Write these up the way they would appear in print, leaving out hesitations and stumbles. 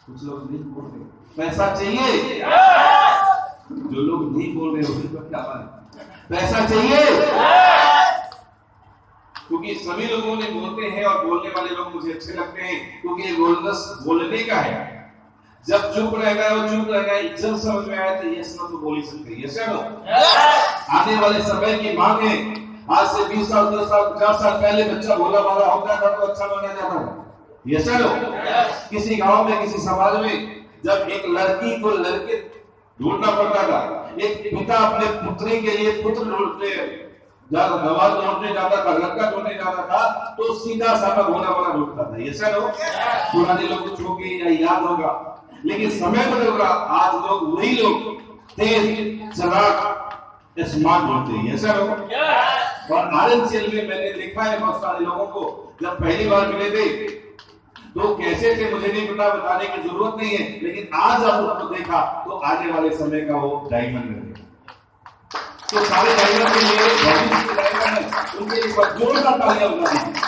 कुछ लोग नहीं बोल रहे, पैसा चाहिए। जो लोग नहीं बोल रहे उनका क्या माने, पैसा चाहिए। क्योंकि सभी लोगों ने बोलते हैं और बोलने वाले लोग मुझे अच्छे लगते हैं, क्योंकि ये बोलने का है। जब चुप रह गए और चुप रह गए, जब समझ में आया तो यस नो तो बोल ही सकते हैं। Yes no. आने वाले समय की मांग है। आज से 20 साल 10 साल 50 साल पहले बच्चा भोला भाला होता था तो अच्छा माना जाता था। Yes no. किसी गांव में किसी समाज में जब एक लड़की को लड़के ढूंढना पड़ता था, एक पिता अपने पुत्री के लिए पुत्र ढूंढते दवा ढूंढने जाता था, लड़का ढूंढने जाता था, तो सीधा साधा भोला भाला ढूंढता था। Yes no. पुराने लोग को छोके या याद होगा, लेकिन समय बदल रहा। आज लोग वही लोग तेज चालाक स्मार्ट ढूंढते हैं। ऐसा लोग। और आरएनसीएल में मैंने देखा है बहुत सारे लोगों को, जब पहली बार मिले थे तो कैसे थे मुझे नहीं पता, बताने की जरूरत नहीं है, लेकिन आज आप उनको देखा तो आने वाले समय का वो डायमंड है। तो सारे डायमंड के लिए भविष्य के डायमंड है, उनके एक बार जोरदार तालियां बजा दीजिए।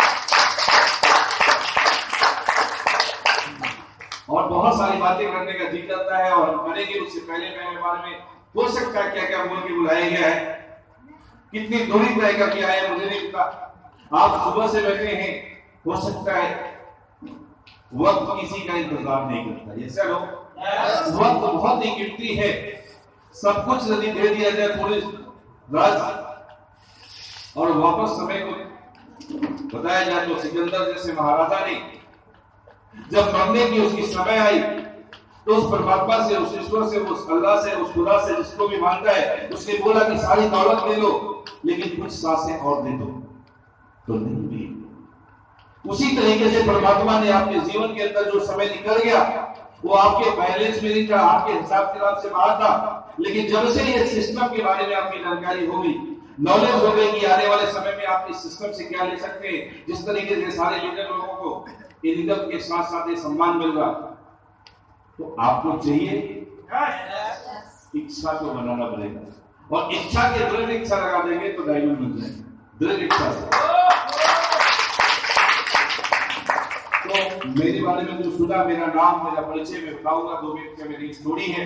और बहुत सारी बातें करने का जी करता है और हम करेंगे। उससे पहले मेरे बारे में हो सकता है क्या क्या बोल के बुलाया गया है, कितनी दूरी तय करके आए मुझे नहीं पता। आप सुबह से बैठे हैं, हो सकता है वक्त किसी का इंतजार नहीं करता। ये सब वक्त बहुत ही कीमती है। सब कुछ यदि दे दिया जाए पूरे राज और वापस समय को बताया जाए तो सिकंदर जैसे महाराजा ने जब मरने की उसकी समय आई तो उस परमात्मा से, उस ईश्वर से, उस अल्लाह से, उस खुदा से जिसको भी मानता है, उसने बोला कि सारी दौलत ले लो लेकिन कुछ सांसें और दे दो, तो नहीं दी। उसी तरीके से परमात्मा ने आपके जीवन के अंदर जो समय निकल गया वो आपके बैलेंस में नहीं था, आपके हिसाब किताब से बाहर था। लेकिन जब से ये सिस्टम के बारे में आपकी जानकारी होगी, नॉलेज हो गई कि आने वाले समय में आप इस सिस्टम से क्या ले सकते हैं, जिस तरीके से सारे लीडर लोगों को इनकम के साथ साथ ये सम्मान मिल रहा, तो आपको चाहिए इच्छा को बनाना पड़ेगा। और इच्छा के दृढ़ इच्छा लगा देंगे तो डायमंड मिल जाएगा, दृढ़ इच्छा से। तो मेरे बारे में जो सुना, मेरा नाम, मेरा परिचय मैं बताऊंगा। 2 मिनट में मेरी स्टोरी है।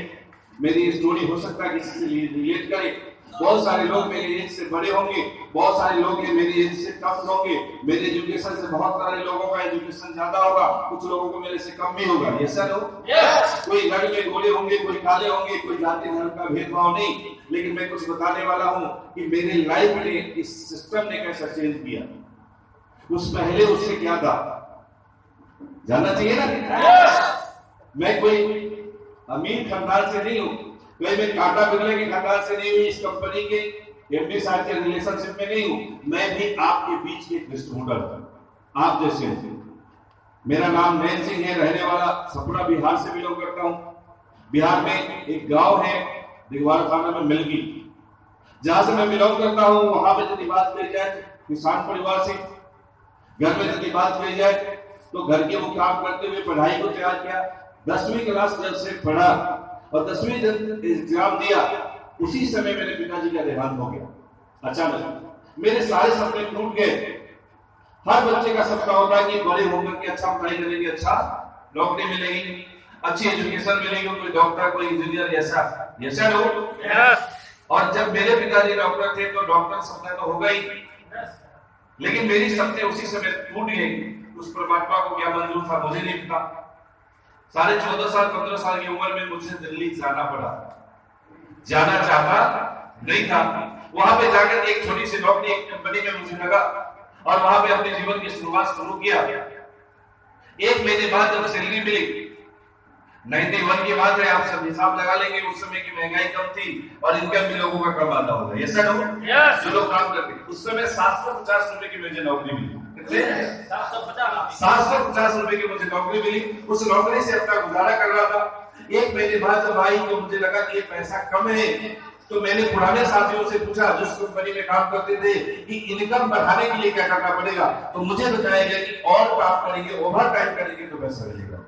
मेरी स्टोरी हो सकता है किसी से रिलेट करे। बहुत सारे लोग मेरी एज से बड़े होंगे, बहुत सारे लोग मेरी एज से कम होंगे। मेरे एजुकेशन से बहुत सारे लोगों का एजुकेशन ज्यादा होगा, कुछ लोगों को मेरे से कम भी होगा। ये सर हो। कोई रंग में गोरे होंगे, कोई काले होंगे, कोई जाति धर्म का भेदभाव नहीं। लेकिन मैं कुछ बताने वाला हूं कि मेरी लाइफ में इस सिस्टम ने कैसा चेंज किया, उस पहले उससे क्या था, जानना चाहिए ना। मैं कोई अमीर खानदान से नहीं हूं, कोई मैं टाटा बिरला के खानदान से नहीं हूं, इस कंपनी के एमडी साहब के रिलेशनशिप में नहीं हूं। मैं भी आपके बीच के डिस्ट्रीब्यूटर हूं, आप जैसे हूं। मेरा नाम नैन सिंह है, रहने वाला सपना बिहार से बिलोंग करता हूं। बिहार में एक गांव है दिगवार थाना में मिलगी, जहां से मैं बिलोंग करता हूं। वहां पे यदि बात की जाए किसान परिवार से, घर में यदि बात की जाए तो घर के वो काम करते हुए पढ़ाई को तैयार किया। 10वीं क्लास जब से पढ़ा और 10वीं जब एग्जाम दिया, उसी समय मेरे पिताजी का देहांत हो गया अचानक। मेरे सारे सपने टूट गए। हर बच्चे का सपना होता है कि बड़े होकर के अच्छा पढ़ाई करेंगे, अच्छा नौकरी मिलेगी, अच्छी एजुकेशन मिलेगी, कोई डॉक्टर, कोई इंजीनियर, ऐसा लोग। और जब मेरे पिताजी डॉक्टर थे तो डॉक्टर सपना तो होगा ही, लेकिन मेरी सपने उसी समय टूट गए। उस परमात्मा को क्या मंजूर था मुझे नहीं पता। साढ़े 14 साल 15 साल की उम्र में मुझे दिल्ली जाना पड़ा। जाना चाहता नहीं था। वहां पे जाकर एक छोटी सी नौकरी एक कंपनी में मुझे लगा और वहां पे अपने जीवन की शुरुआत शुरू किया। 1 महीने बाद जब सैलरी मिली, 91 की बात है, आप सब हिसाब लगा लेंगे। उस समय की महंगाई कम थी और इनकम भी लोगों का कम आता होगा, ऐसा लोग जो लोग काम करते। उस समय 750 रुपए की मुझे नौकरी मिली। 750 रुपए की मुझे नौकरी मिली। उस नौकरी से अपना गुजारा कर रहा था। 1 महीने बाद जब आई तो मुझे लगा कि ये पैसा कम है, तो मैंने पुराने साथियों से पूछा जिस कंपनी में काम करते थे कि इनकम बढ़ाने के लिए क्या करना पड़ेगा। तो मुझे बताया गया कि और काम करेंगे, ओवर टाइम करेंगे तो पैसा मिलेगा।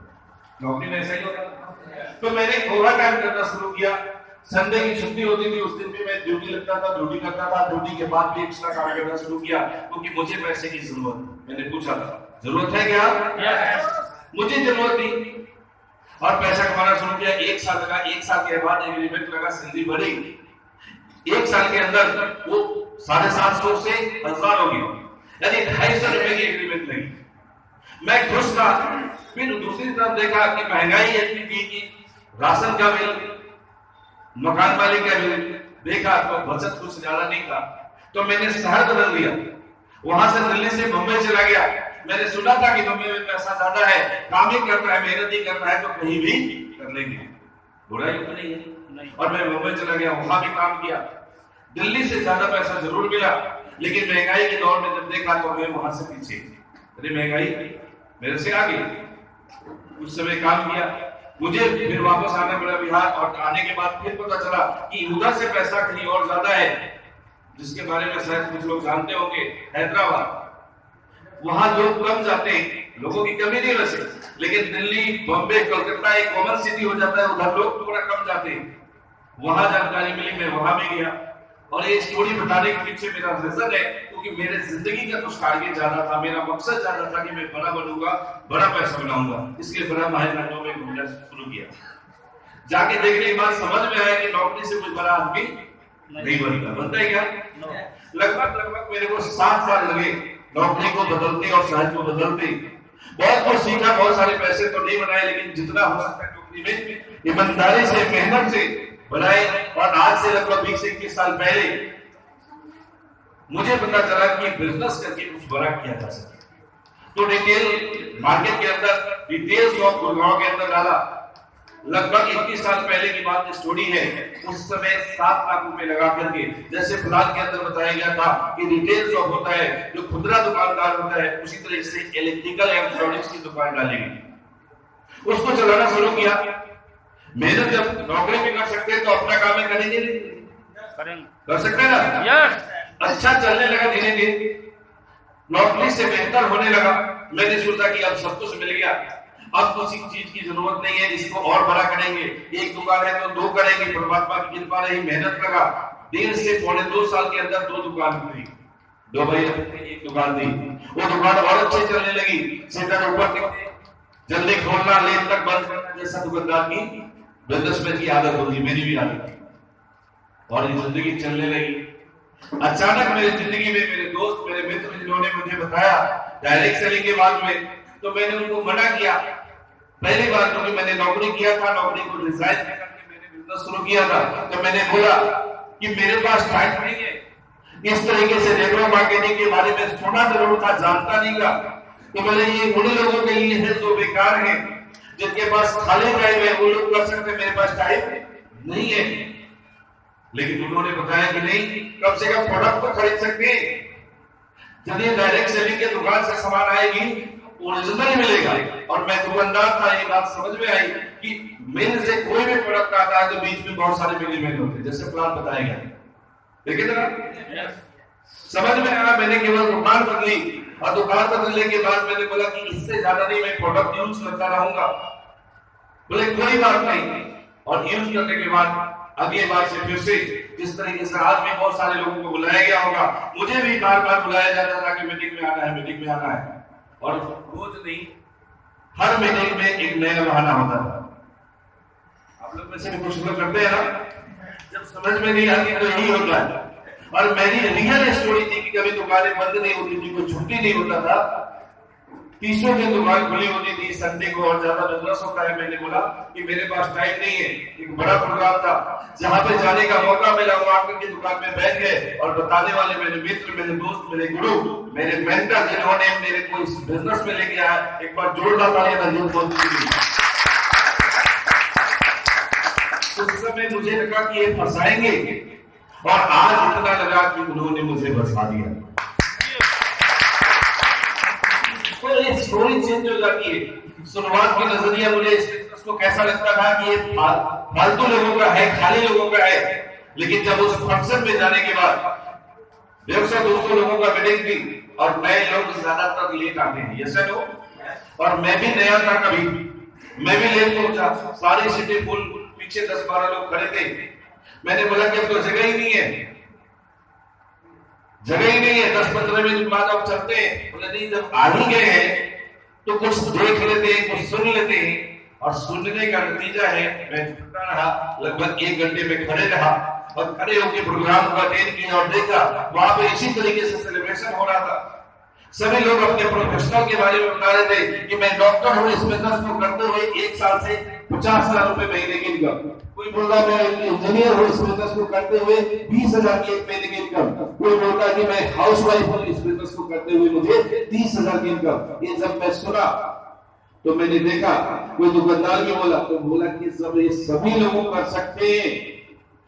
नौकरी में ऐसा ही होता। तो मैंने ओवर टाइम करना शुरू किया। संडे की छुट्टी होती थी, उस दिन भी मैं ड्यूटी लगता था, ड्यूटी करता था। ड्यूटी के बाद भी एक्स्ट्रा काम करना शुरू किया क्योंकि मुझे पैसे की जरूरत। मैंने पूछा था जरूरत है क्या? मुझे जरूरत थी। और पैसा कमाना शुरू किया। 1 साल लगा, 1 साल के बाद एग्रीमेंट लगा, सैलरी बढ़ी। 1 साल के अंदर वो 750 से 1000 हो गया, यानी 250 रुपए की एग्रीमेंट लगी। मैं खुश था। फिर दूसरी तरफ देखा कि महंगाई इतनी थी कि राशन का बिल, मकान मालिक का बिल देखा तो बचत कुछ ज्यादा नहीं था। तो मैंने शहर बदल दिया, वहां से दिल्ली से मुंबई चला गया। मैंने सुना था कि मुंबई में पैसा ज्यादा है, काम ही करना है, मेहनत ही करना है तो कहीं भी कर लेंगे, बुराई तो नहीं है। और मैं मुंबई चला गया, वहां भी काम किया। दिल्ली से ज्यादा पैसा जरूर मिला, लेकिन महंगाई के दौर में जब देखा तो मैं वहां से पीछे, अरे महंगाई मेरे से आगे। उस समय काम किया, मुझे फिर वापस आना पड़ा बिहार। और आने के बाद फिर पता चला कि उधर से पैसा कहीं और ज्यादा है, जिसके बारे में शायद कुछ लोग जानते होंगे, हैदराबाद। वहां लोग कम जाते हैं, लोगों की कमी नहीं वैसे, लेकिन दिल्ली, बॉम्बे, कलकत्ता एक कॉमन सिटी हो जाता है, उधर लोग थोड़ा कम जाते हैं। वहां जानकारी मिली, मैं वहां भी गया। और ये स्टोरी बताने के पीछे मेरा रीजन है, क्योंकि मेरे जिंदगी का कुछ टारगेट ज्यादा था, मेरा मकसद ज्यादा था कि मैं बड़ा बनूंगा, बड़ा पैसा बनाऊंगा। इसलिए बड़ा महंगाई में घूमना शुरू किया। जाके देखने के बाद समझ में आया कि नौकरी से कोई बड़ा आदमी नहीं बनता। बनता है क्या? लगभग मेरे को 7 साल लगे नौकरी को बदलते और शहर को बदलते। बहुत कुछ सीखा, बहुत सारे पैसे तो नहीं बनाए, लेकिन जितना हो सकता है नौकरी में ईमानदारी से, मेहनत से बनाए। और आज से लगभग 20-21 साल पहले मुझे पता चला कि बिजनेस करके कुछ बड़ा किया जा सकता। तो रिटेल मार्केट के अंदर, रिटेल शॉप गुड़गांव के अंदर डाला। लगभग 21 साल पहले की बात स्टोरी है। उस समय 7 लाख रुपए लगा करके, जैसे प्लान के अंदर बताया गया था कि रिटेल शॉप होता है, जो खुदरा दुकानदार होता है, उसी तरह से इलेक्ट्रिकल इलेक्ट्रॉनिक्स की दुकान डालेंगे। उसको चलाना शुरू किया। मेहनत जब नौकरी में कर सकते हैं तो अपना काम में करेंगे, कर सकते हैं ना? यस। अच्छा चलने लगा, धीरे धीरे नौकरी से बेहतर होने लगा। मैंने सोचा कि अब सब कुछ मिल गया, अब किसी चीज की जरूरत नहीं है, इसको और बड़ा करेंगे। 1 दुकान है तो 2 करेंगे। परमात्मा की कृपा रही, मेहनत लगा। 1.5 से पौने 2 साल के अंदर 2 दुकान खुली। 2 भाई 1 दुकान थी, वो दुकान और अच्छी चलने लगी। सेटर ऊपर जल्दी खोलना, लेन तक बंद करना, जैसा दुकानदार की बिजनेसमैन की आदत होती, मेरी भी आदत थी। और ये जिंदगी चलने लगी। अचानक मेरी जिंदगी में मेरे दोस्त, मेरे मित्र, जिन्होंने मुझे बताया डायरेक्ट सेलिंग के बारे में, तो मैंने उनको मना किया। पहली बार क्योंकि मैंने नौकरी किया था, नौकरी को रिजाइन करके मैंने बिजनेस शुरू किया था। तो मैंने बोला कि मेरे पास टाइम नहीं है, इस तरीके से नेटवर्क मार्केटिंग के बारे में सुना जरूर था, जानता नहीं था। तो मैंने ये उन लोगों के लिए है जो बेकार हैं, जिनके पास खाली टाइम है, वो लोग कर सकते, मेरे पास टाइम नहीं है। लेकिन उन्होंने बताया कि नहीं, कम से कम प्रोडक्ट तो खरीद सकते हैं। जब ये डायरेक्ट सेलिंग के दुकान से सामान आएगी, ओरिजिनल मिलेगा। और मैं दुकानदार था, ये बात समझ में आई कि मिल से कोई भी प्रोडक्ट आता है तो बीच में बहुत सारे मिलीमेन होते हैं, जैसे प्लान बताया गया। देखिए जरा, समझ में आया। मैंने केवल दुकान बदली, और दुकान बदलने के बाद मैंने बोला कि इससे ज्यादा नहीं, मैं प्रोडक्ट यूज करता रहूंगा। बोले कोई बात नहीं। और यूज करने के बाद अगली बार से फिर से जिस तरीके से आज भी बहुत सारे लोगों को बुलाया गया होगा, मुझे भी बार बार बुलाया जाता था कि मीटिंग में आना है, मीटिंग में आना है। और रोज नहीं, हर मीटिंग में एक नया बहाना होता था। आप लोग में से कुछ लोग करते हैं ना, जब समझ में नहीं आती तो यही होता है। और मेरी रियल स्टोरी थी कि कभी दुकानें बंद नहीं होती थी, कोई छुट्टी नहीं होता था। 30 दिन दुकान खुली होती थी, संडे को और ज्यादा बिजनेस होता है। मैंने बोला कि मेरे पास टाइम नहीं है। एक बड़ा प्रोग्राम था, जहां पे जाने का मौका मिला, वो आकर के दुकान में बैठ गए और बताने वाले मेरे मित्र, मेरे दोस्त, मेरे गुरु, मेरे मेंटर, जिन्होंने मेरे को इस बिजनेस में लेके आया, एक बार जोरदार तालियां बजाइए बहुत। उस समय मुझे लगा कि ये फंसाएंगे, और आज इतना लगा कि उन्होंने मुझे फंसा दिया। तो ये स्टोरी चेंज हो जाती है। शुरुआत की नजरिया मुझे इसको कैसा लगता था कि ये फालतू लोगों का है, खाली लोगों का है। लेकिन जब उस फंक्शन में जाने के बाद 150-200 लोगों का मीटिंग थी, और नए लोग ज्यादातर लेट आते हैं, ये नो। और मैं भी नया था, कभी मैं भी लेट पहुंचा। सारी सिटी फुल, पीछे 10-12 लोग खड़े थे। मैंने बोला कि अब तो जगह ही नहीं है, जगह ही नहीं है, 10-15 मिनट बाद अब चलते हैं। बोले नहीं, जब आ ही गए हैं तो कुछ देख लेते हैं, कुछ सुन लेते हैं। और सुनने का नतीजा है मैं सुनता रहा, लगभग 1 घंटे में खड़े रहा और खड़े होकर प्रोग्राम को अटेंड किया और देखा वहां पे इसी तरीके से सेलिब्रेशन हो रहा था। सभी लोग अपने प्रोफेशनल के बारे में बता रहे थे कि मैं डॉक्टर हूँ, इस बिजनेस को करते हुए 1 साल से 50,000 रुपए महीने की इनकम। कोई बोल रहा मैं इंजीनियर हूँ, इस बिजनेस को करते हुए 20,000 की एक महीने की इनकम। कोई बोलता कि मैं हाउसवाइफ हूँ, इस बिजनेस को करते हुए मुझे 30,000 की इनकम। ये जब मैं सुना तो मैंने देखा, कोई दुकानदार भी बोला तो बोला कि सब ये सभी लोग कर सकते हैं,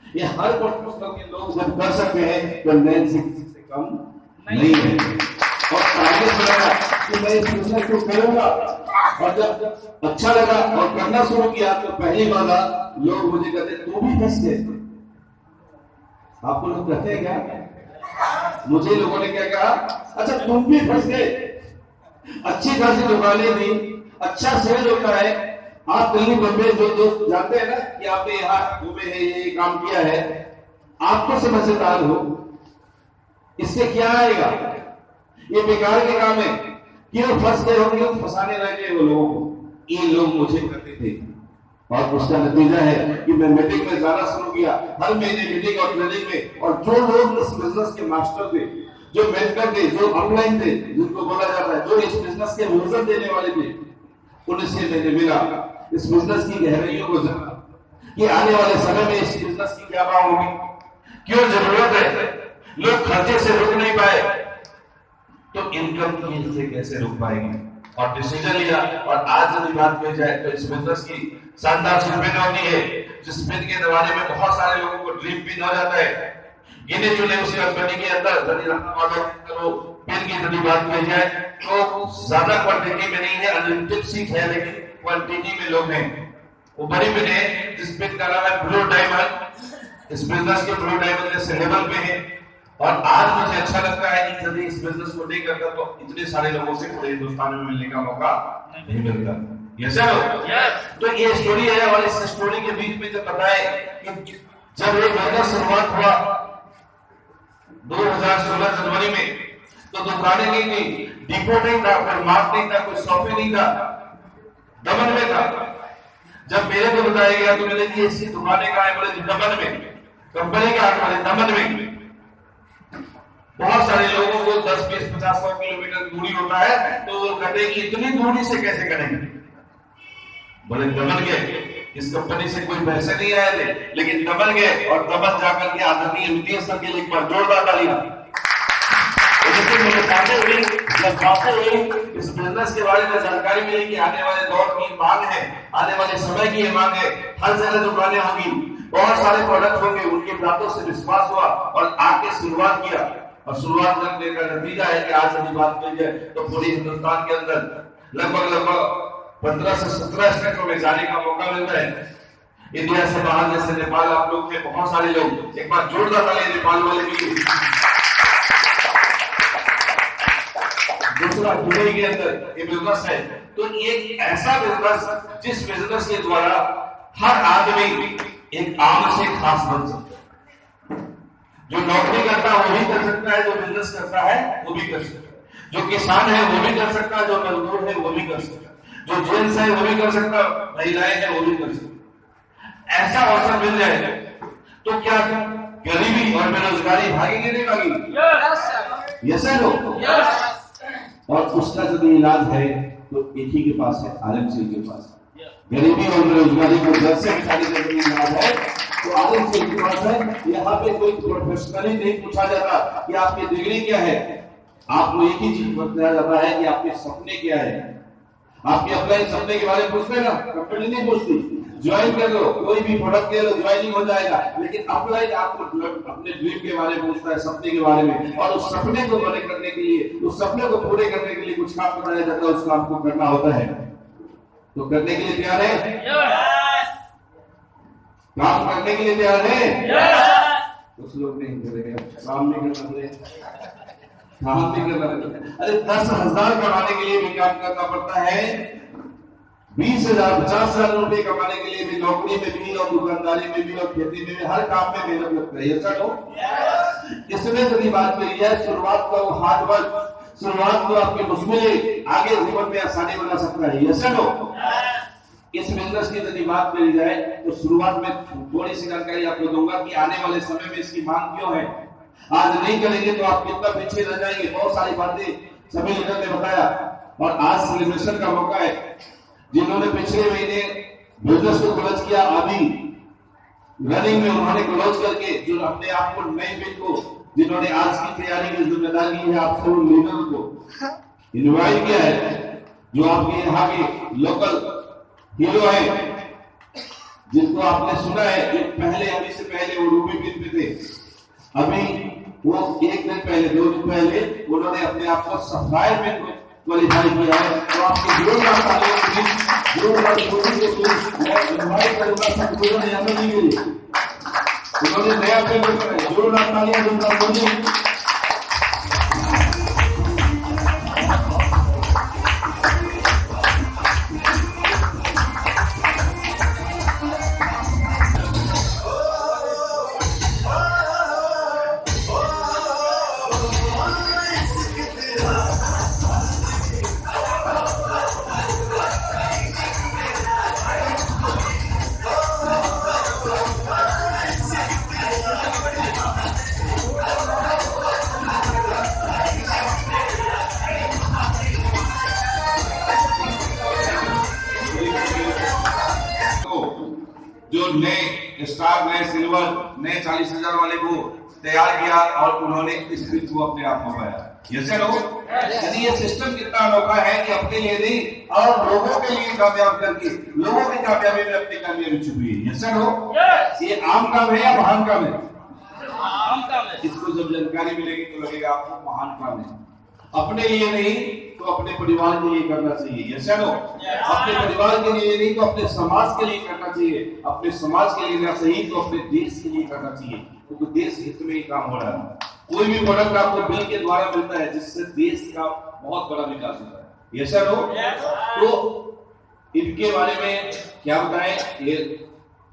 ये हर प्रोफेशनल के लोग जब कर सकते हैं तो 960 से कम नहीं है। और टारगेट बनाया कि मैं इस बिजनेस को करूंगा और जब अच्छा लगा और करना शुरू किया तो पहली बार लोग मुझे कहते तू भी फंस गए। आपको लोग कहते हैं क्या? मुझे लोगों ने क्या कहा, अच्छा तुम भी फंस गए। अच्छी खासी दुकानें थी, अच्छा सेल होता है। आप दिल्ली बम्बई जो जानते हैं ना कि आपने यहाँ घूमे हैं, ये काम किया है, आपको समझदार हो, इससे क्या आएगा? ये बेकार के काम है। क्यों फंस गए हो, क्यों फंसाने लगे वो लोगों को? ये लोग मुझे करते थे और उसका नतीजा है कि मैं मीटिंग में जाना शुरू किया, हर महीने मीटिंग और ट्रेनिंग में। और जो लोग इस बिजनेस के मास्टर थे, जो मेंटर थे, जो अपलाइन थे, जिनको बोला जाता है, जो इस बिजनेस के विजन देने वाले थे, उनसे मैंने मिला, इस बिजनेस की गहराइयों को जाना कि आने वाले समय में इस बिजनेस की क्या मांग होगी, क्यों जरूरत है, लोग खर्चे से रुक नहीं पाए तो इनकम से कैसे रुक पाएंगे। और डिसीजन लिया। और आज यदि बात की जाए तो इस बिजनेस की शानदार शुरुआत होती है, जिस बिजनेस के दरवाजे में बहुत सारे लोगों को ड्रीम पिन हो जाता है। गिने चुने उस कंपनी के अंदर पिन की यदि बात की जाए तो ज्यादा क्वांटिटी में नहीं है, अनलिमिटेड सीट है, लेकिन क्वांटिटी में लोग हैं। वो बड़ी पिन है जिस पिन का नाम है ब्लू डायमंड। इस बिजनेस के ब्लू डायमंड जैसे लेवल पे है। और आज मुझे अच्छा लगता है कि यदि इस बिजनेस को नहीं करता तो इतने सारे लोगों से पूरे हिंदुस्तान में मिलने का मौका नहीं मिलता। Yes sir. तो ये स्टोरी है और इस स्टोरी के बीच में जब बताए कि जब ये बिजनेस शुरुआत हुआ 2016 जनवरी में, तो दुकानें नहीं थी, डिपो नहीं था, कोई मार्ट नहीं था, कोई शॉपिंग नहीं था, दमन में था। जब मेरे को बताया गया तो मैंने कहा इसकी दुकानें कहाँ है? बोले दमन में। कंपनी का बोले दमन में। बहुत सारे लोगों को 10, 20, 50, 100 किलोमीटर दूरी होता है, तो वो कहते हैं कि इतनी दूरी से कैसे करेंगे? बोले दमन गए, इस कंपनी से कोई पैसे नहीं आए थे, लेकिन दमन गए और दमन जाकर के आदरणीय नीतीश सर के लिए एक बार जोरदार ताली। इस बिजनेस के बारे में जानकारी मिली कि आने वाले दौर की मांग है, आने वाले समय की मांग है, हर जगह दुकानें होंगी, बहुत सारे प्रोडक्ट होंगे। उनकी बातों से विश्वास हुआ और आके शुरुआत किया। और शुरुआत करने का नतीजा है कि आज यदि बात की जाए तो पूरे हिंदुस्तान के अंदर लगभग 15 से 17 स्टेटों में जाने का मौका मिलता है। इंडिया से बाहर जैसे नेपाल आप लोग थे, बहुत सारे लोग, एक बार जोरदार ताली नेपाल वाले के लिए। दूसरा दुबई के अंदर ये बिजनेस है, तो एक ऐसा बिजनेस जिस बिजनेस के द्वारा हर आदमी एक आम से खास बन सकता है। जो नौकरी करता है वो भी कर सकता है, जो बिजनेस करता है वो भी कर सकता है, जो किसान है वो भी कर सकता है, जो मजदूर है वो भी कर सकता है, जो जेंट्स है वो भी कर सकता है, महिलाएं हैं वो भी कर सकता है। ऐसा अवसर मिल जाए तो क्या गरीबी और बेरोजगारी भागेगी नहीं भागेगी? यस है। और उसका जो इलाज है तो एक ही के पास है, आरएमसी के पास। गरीबी और बेरोजगारी को जड़ से मिटाने का इलाज है तो आरएमसी के पास है। यहाँ पे कोई प्रोफेशनली नहीं पूछा जाता कि आपकी डिग्री क्या है, आपको एक ही चीज बताया जाता है कि आपके सपने क्या है। आपके अपने सपने के बारे में पूछते हैं ना, कंपनी नहीं पूछती, ज्वाइन कर लो, कोई भी प्रोडक्ट ले लो, ज्वाइनिंग हो जाएगा। लेकिन अपलाइन आपको अपने ड्रीम के बारे में पूछता है, सपने के बारे में, और उस सपने को पूरे करने के लिए, उस सपने को पूरे करने के लिए कुछ काम बताया जाता है, उस काम को करना होता है। तो करने के लिए तैयार है? काम करने के लिए तैयार है? कुछ लोग नहीं करेंगे, काम नहीं करना पड़ेगा, काम नहीं करना पड़ेगा। अरे 10,000 कमाने के लिए भी काम करना पड़ता है, 20,000, 50,000 रुपए कमाने के लिए भी, नौकरी में भी और दुकानदारी में भी और खेती में भी, हर काम में मेहनत लगता है। ऐसा तो इसमें तो बात करी है, शुरुआत को हार्ड वर्क, शुरुआत को आपकी मुश्किलें आगे जीवन में आसानी बना सकता है। ऐसा तो इस बिजनेस की यदि बात करी जाए तो शुरुआत में थोड़ी सी जानकारी आपको दूंगा कि आने वाले समय में इसकी मांग क्यों है। आज नहीं करेंगे तो आप कितना पीछे रह जाएंगे। बहुत सारी बातें सभी लीडर ने बताया और आज सेलिब्रेशन का मौका है। जिन्होंने पिछले महीने बिजनेस को क्लोज किया, अभी रनिंग में उन्होंने क्लोज करके जो अपने आप को नई बिल को जिन्होंने आज की तैयारी की जिम्मेदारी है, आप सब लीडर को इनवाइट किया है, जो आपके यहाँ के लोकल हीरो है जिनको आपने सुना है, जो पहले अभी से पहले वो रूबी बिल पे थे, अभी वो एक दिन पहले 2 दिन पहले उन्होंने अपने आप को सफायर में क्वालिफाई किया है। तो आपको जोरदार तालियां जोरदार इनवाइट करूंगा सब लोगों ने यहाँ नहीं मिली, उन्होंने नया पेपर बनाया, जोरदार तालियां जोरदार बोलिए। जो नए स्टार, नए सिल्वर, नए 40,000 वाले को तैयार किया और उन्होंने इस बिल को अपने आप में पाया। जैसे लोग यदि ये सिस्टम कितना अनोखा है कि अपने लिए नहीं और लोगों के लिए कामयाब करके लोगों की कामयाबी में अपनी कामयाबी छुपी है। जैसे लोग ये आम काम है या महान काम है? आम काम है। इसको जब जानकारी मिलेगी तो लगेगा आपको महान काम है। अपने लिए नहीं तो अपने परिवार के लिए करना चाहिए। Yes no? अपने परिवार के लिए नहीं तो अपने समाज के लिए करना चाहिए। अपने समाज के लिए ना सही तो अपने देश के लिए करना चाहिए, क्योंकि देश हित में ही काम हो रहा है। कोई भी प्रोडक्ट आपको बिल के द्वारा मिलता है जिससे देश का बहुत बड़ा विकास होता है। Yes no? तो इनके बारे में क्या बताएं? ये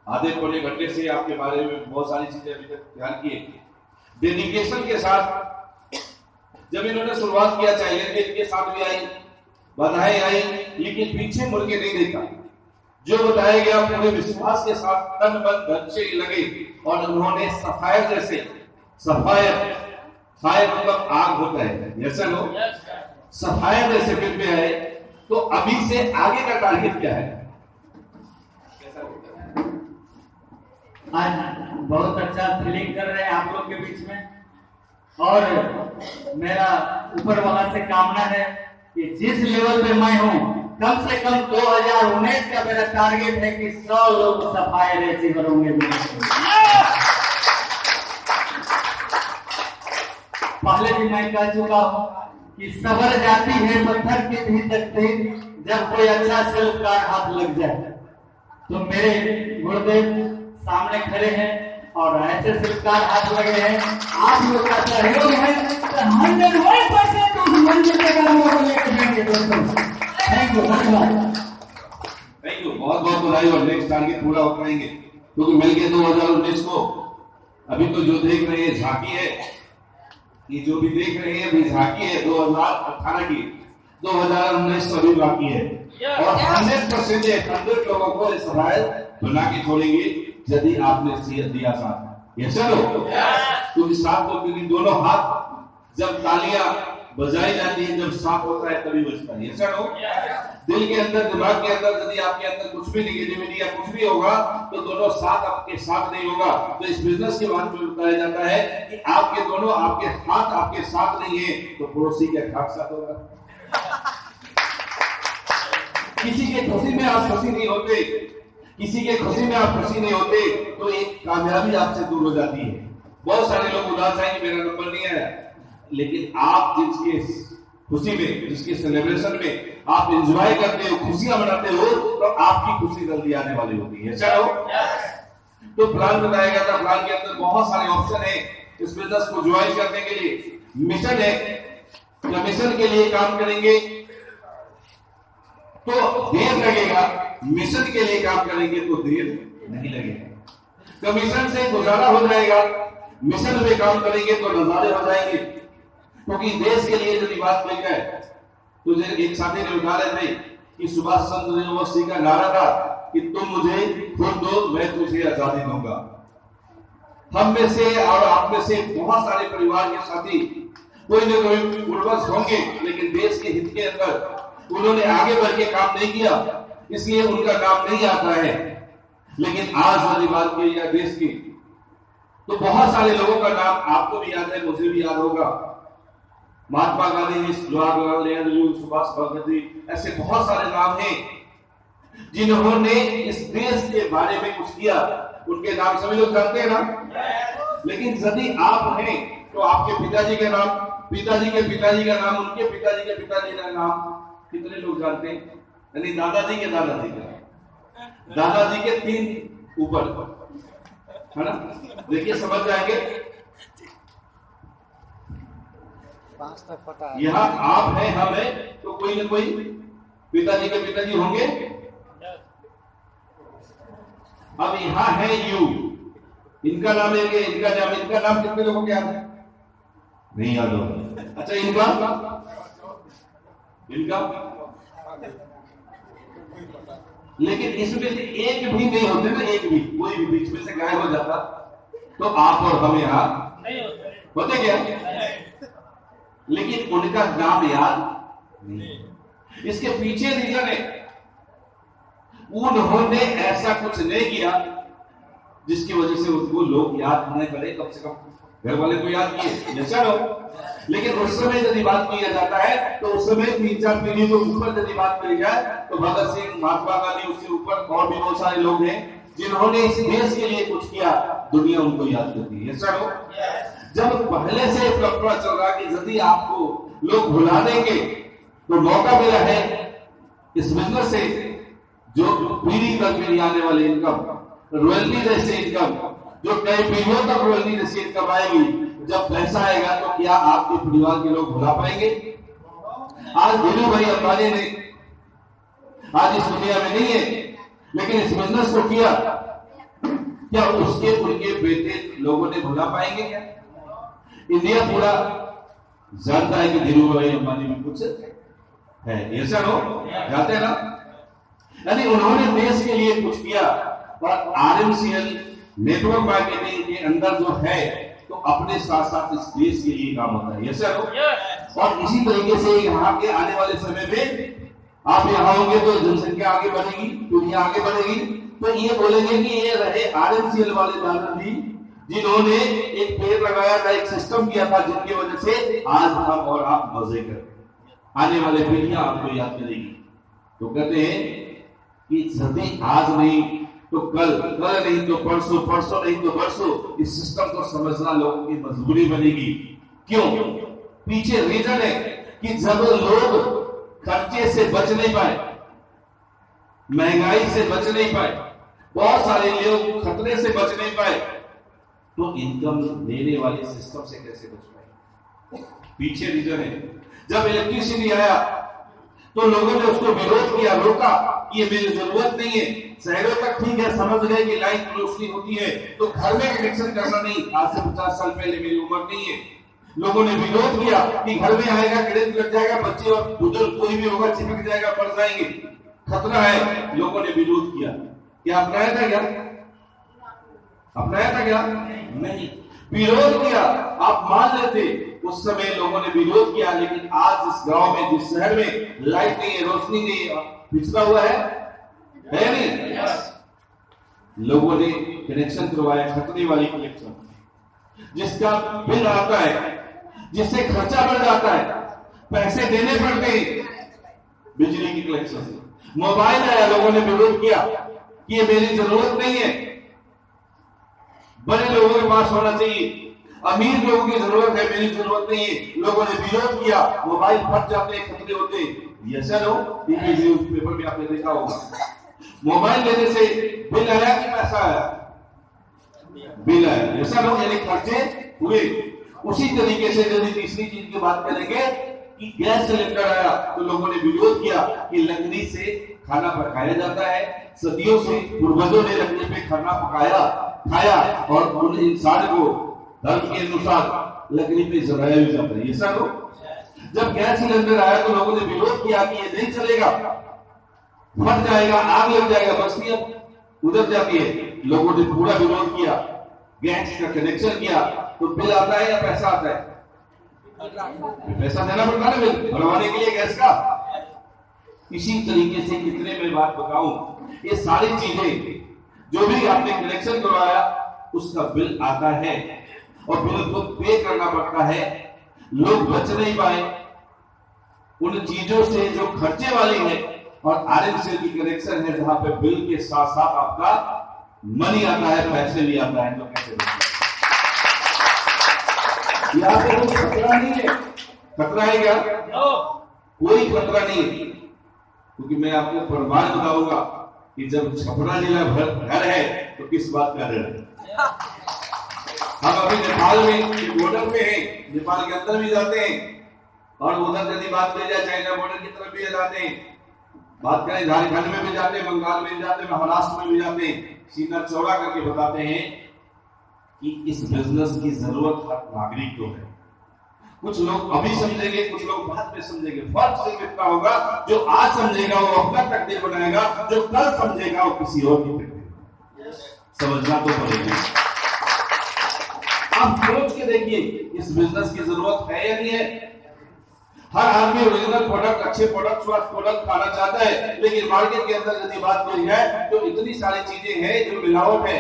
आधे पौने घंटे से आपके बारे में बहुत सारी चीजें अभी तक ध्यान किए। डेडिकेशन के साथ जब इन्होंने शुरुआत किया, चैलेंज इनके साथ भी आई, बधाई आई, लेकिन पीछे मुड़ के नहीं देखा। जो बताया गया पूरे विश्वास के साथ तन मन धन से लगे और उन्होंने सफायर जैसे, सफायर फायर मतलब आग होता है, ऐसा लोग सफायर जैसे बिल में आए। तो अभी से आगे का टारगेट क्या है? आज बहुत अच्छा फीलिंग कर रहे हैं आप लोग के बीच में, और मेरा ऊपर वाला से कामना है कि जिस लेवल पे मैं हूँ, कम से कम 2019 का मेरा टारगेट है कि 100 लोग सफाई रेसिवर होंगे। पहले भी मैं कह चुका हूँ कि सबर जाती है पत्थर की भी तकदीर जब कोई अच्छा शिल्पकार हाथ लग जाए। तो मेरे गुरुदेव सामने खड़े हैं और ऐसे शिल्पकार हाथ लगे हैं, आप लोग का सहयोग है तो 101% उस मंजिल के कदमों को लेकर जाएंगे दोस्तों। थैंक यू, धन्यवाद। थैंक यू, बहुत बहुत बधाई। और नेक्स्ट टारगेट पूरा हो पाएंगे क्योंकि मिल गए 2019 को। अभी तो जो देख रहे हैं झांकी है, ये जो भी देख रहे हैं अभी झांकी है 2018 की, 2019 अभी बाकी है। और 100% 100 लोगों को इस राय बना के छोड़ेंगे यदि आपने सेहत दिया साथ। ये चलो क्योंकि साथ तो, क्योंकि दोनों हाथ जब तालियां बजाई जाती है, जब साथ होता है तभी बजता है। ये चलो दिल के अंदर, दिमाग के अंदर यदि आपके अंदर कुछ भी निगेटिविटी या कुछ भी होगा तो दोनों साथ आपके साथ नहीं होगा। तो इस बिजनेस के बारे में बताया जाता है कि आपके दोनों, आपके हाथ आपके साथ नहीं है तो पड़ोसी के हाथ साथ होगा। किसी के खुशी में आप खुशी नहीं होते, किसी के खुशी में आप खुशी नहीं होते तो एक कामयाबी आपसे दूर हो जाती है। बहुत सारे लोग उदास हैं कि मेरा नंबर नहीं है, लेकिन आप जिसके खुशी में, जिसके सेलिब्रेशन में आप एंजॉय करते हो, खुशियां मनाते हो, तो आपकी खुशी जल्दी आने वाली होती है। चलो तो प्लान बताया गया था, प्लान के अंदर बहुत सारे ऑप्शन है इस बिजनेस को ज्वाइन करने के लिए। मिशन है, मिशन के लिए काम करेंगे तो देर लगेगा, मिशन के लिए काम करेंगे तो देर नहीं लगेगा। कमीशन से गुजारा हो जाएगा, मिशन में काम करेंगे तो नजारे हो जाएंगे। क्योंकि देश के लिए यदि बात की जाए तो एक साथी ने उठा रहे थे कि सुभाष चंद्र यूनिवर्सिटी का नारा था कि तुम मुझे खुद दो, मैं तुझे आजादी दूंगा। हम में से और आप में से बहुत सारे परिवार के साथी कोई न कोई पूर्वज होंगे, लेकिन देश के हित के अंदर उन्होंने आगे बढ़ के काम नहीं किया, इसलिए उनका नाम नहीं आता है। लेकिन आज वाली बात की या देश की, तो बहुत सारे लोगों का नाम आपको भी याद है, मुझे भी याद होगा। महात्मा गांधी, जवाहरलाल नेहरू, सुभाष भगत जी, ऐसे बहुत सारे नाम हैं जिन्होंने इस देश के बारे में कुछ किया। उनके नाम सभी लोग जानते हैं ना। लेकिन यदि आप हैं तो आपके पिताजी के नाम, पिताजी के पिताजी का नाम, उनके पिताजी के पिताजी का नाम कितने लोग जानते हैं? यानी दादाजी के दादाजी का, दादाजी के 3 ऊपर, है ना। देखिए समझ जाएंगे। यहाँ आप हैं, हम हैं, तो कोई ना कोई पिताजी के पिताजी होंगे। अब यहाँ है यू, इनका नाम लेंगे, इनका नाम कितने लोगों को याद है? नहीं याद होगा। अच्छा इनका लेकिन इसमें से एक भी नहीं होते ना, एक भी कोई भी बीच में से गायब हो जाता तो आप और हम यहाँ होते क्या? लेकिन उनका नाम याद नहीं। इसके पीछे रीजन है, उन्होंने ऐसा कुछ नहीं किया जिसकी वजह से उनको लोग याद नहीं करे। कम से कम घर वाले को याद किए, जैसा हो। लेकिन उस समय यदि बात किया जाता है तो उस समय 3-4 पीढ़ी के ऊपर यदि बात करी जाए तो भगत सिंह, महात्मा गांधी, उसके ऊपर और भी बहुत सारे लोग हैं जिन्होंने इस देश के लिए कुछ किया। दुनिया उनको याद करती है, ऐसा हो। जब पहले से परंपरा चल रहा कि यदि आपको लोग भुला देंगे तो मौका मिला है इस बिजनेस से जो पीढ़ी दर पीढ़ी आने वाले इनकम, रॉयल्टी जैसे इनकम, जो कई पीढ़ियों तक रॉयल्टी जैसी इनकम आएगी, जब पैसा आएगा तो क्या आपके परिवार के लोग भुला पाएंगे? आज धीरू भाई अंबानी ने आज इस दुनिया में नहीं है, लेकिन इस बिजनेस को किया, क्या उसके उनके बेटे लोगों ने भुला पाएंगे? क्या इंडिया पूरा जानता है कि धीरू भाई अंबानी में कुछ है, ऐसा हो जाते हैं ना। यानी उन्होंने देश के लिए कुछ किया। और आरएमसीएल नेटवर्क मार्केटिंग के अंदर जो है तो अपने साथ साथ इस देश के लिए काम होता है, ऐसा हो। और इसी तरीके से यहाँ के आने वाले समय में आप यहाँ होंगे तो जनसंख्या आगे बढ़ेगी, दुनिया आगे बढ़ेगी, तो ये बोलेंगे कि ये रहे आरएमसीएल वाले दादाजी जिन्होंने एक पेड़ लगाया था, एक सिस्टम किया था, जिनकी वजह से आज हम और आप मजे कर आने वाले पीढ़ियां आपको याद करेगी। तो कहते हैं कि यदि आज नहीं तो कल, कल नहीं तो परसों, परसों नहीं तो परसों, इस सिस्टम को समझना लोगों की मजबूरी बनेगी। क्यों? पीछे रीजन है कि जब लोग खर्चे से बच नहीं पाए, महंगाई से बच नहीं पाए, बहुत सारे लोग खतरे से बच नहीं पाए, तो इनकम देने वाले सिस्टम से कैसे बच पाए? पीछे रीजन है। जब इलेक्ट्रिसिटी आया तो लोगों ने उसको विरोध किया, रोका, ये मेरी जरूरत नहीं है। शहरों तक ठीक है, समझ गए कि लाइट की रोशनी होती है तो घर में कनेक्शन करना नहीं। आज से 50 साल पहले, मेरी उम्र नहीं है, लोगों ने विरोध किया कि घर में आएगा, करंट लग जाएगा, बच्चे और बुजुर्ग कोई भी होगा चिपक जाएगा, पड़ जाएंगे, खतरा है। लोगों ने विरोध किया। क्या अपनाया था? क्या अपनाया था? क्या नहीं, विरोध किया। आप मान लेते उस समय लोगों ने विरोध किया, लेकिन आज इस गांव में, जिस शहर में लाइट नहीं है, रोशनी नहीं है, पिछड़ा हुआ है नहीं? लोगों ने कनेक्शन करवाया, खतरे वाली कनेक्शन, जिसका बिल आता है, जिससे खर्चा बढ़ जाता है, पैसे देने पड़ते हैं बिजली की कनेक्शन से। मोबाइल आया, लोगों ने विरोध किया कि ये मेरी जरूरत नहीं है, बड़े लोगों के पास होना चाहिए, अमीर लोगों की जरूरत है, मेरी जरूरत नहीं है। लोगों ने विरोध किया, मोबाइल फट जाते हैं, खतरे होते हैं। ये सर हो, टीवी न्यूज पेपर में आपने देखा होगा। मोबाइल लेने से बिल आया कि पैसा आया? बिल आया, ऐसा लोग यानी खर्चे हुए। उसी तरीके से यदि तीसरी चीज की बात करेंगे कि गैस सिलेंडर आया तो लोगों ने विरोध किया कि लकड़ी से खाना पकाया जाता है। सदियों से पूर्वजों ने लकड़ी पे खाना पकाया, खाया, और उन इंसान को धर्म के अनुसार लकड़ी पे जलाया भी जाता है। ऐसा लोग जब गैस सिलेंडर आया तो लोगों ने विरोध किया कि ये नहीं चलेगा, फट जाएगा, आग लग जाएगा, बस्ती अब उधर जाती है। लोगों ने पूरा विरोध किया, गैस का कनेक्शन किया, तो बिल आता है या पैसा आता है? पैसा देना पड़ता है बिल भरवाने के लिए गैस का। इसी तरीके से कितने मैं बात बताऊं, ये सारी चीजें जो भी आपने कनेक्शन करवाया उसका बिल आता है और बिल को पे करना पड़ता है। लोग बच नहीं पाए उन चीजों से जो खर्चे वाली है, और आरएमसीएल की कनेक्शन है जहां पे बिल के साथ साथ आपका मनी आता है, पैसे भी आता है। तो कैसे यहाँ पे कोई खतरा नहीं है? खतरा है क्या? कोई खतरा नहीं है, क्योंकि मैं आपको प्रमाण बताऊंगा कि जब छपरा जिला घर है तो किस बात का डर है। हम अभी नेपाल में बॉर्डर पे हैं, नेपाल के अंदर भी जाते हैं, और उधर यदि बात की जाए चाइना बॉर्डर की तरफ भी जाते हैं, बात करें झारखंड में भी जाते हैं, बंगाल में भी जाते हैं, महाराष्ट्र में भी जाते हैं, सीना चौड़ा करके बताते हैं कि इस बिजनेस की जरूरत हर नागरिक को है। कुछ लोग अभी समझेंगे, कुछ लोग बाद में समझेंगे। फर्क सिर्फ इतना होगा, जो आज समझेगा वो अपना तकदीर बनाएगा, जो कल समझेगा वो किसी और की तकदीर। समझना तो पड़ेगा। आप सोच के देखिए, इस बिजनेस की जरूरत है या नहीं है? हर आदमी ओरिजिनल प्रोडक्ट, अच्छे प्रोडक्ट, स्वास्थ्य प्रोडक्ट खाना चाहता है, लेकिन मार्केट के अंदर यदि बात की जाए तो इतनी सारी चीजें हैं जो मिलावट है।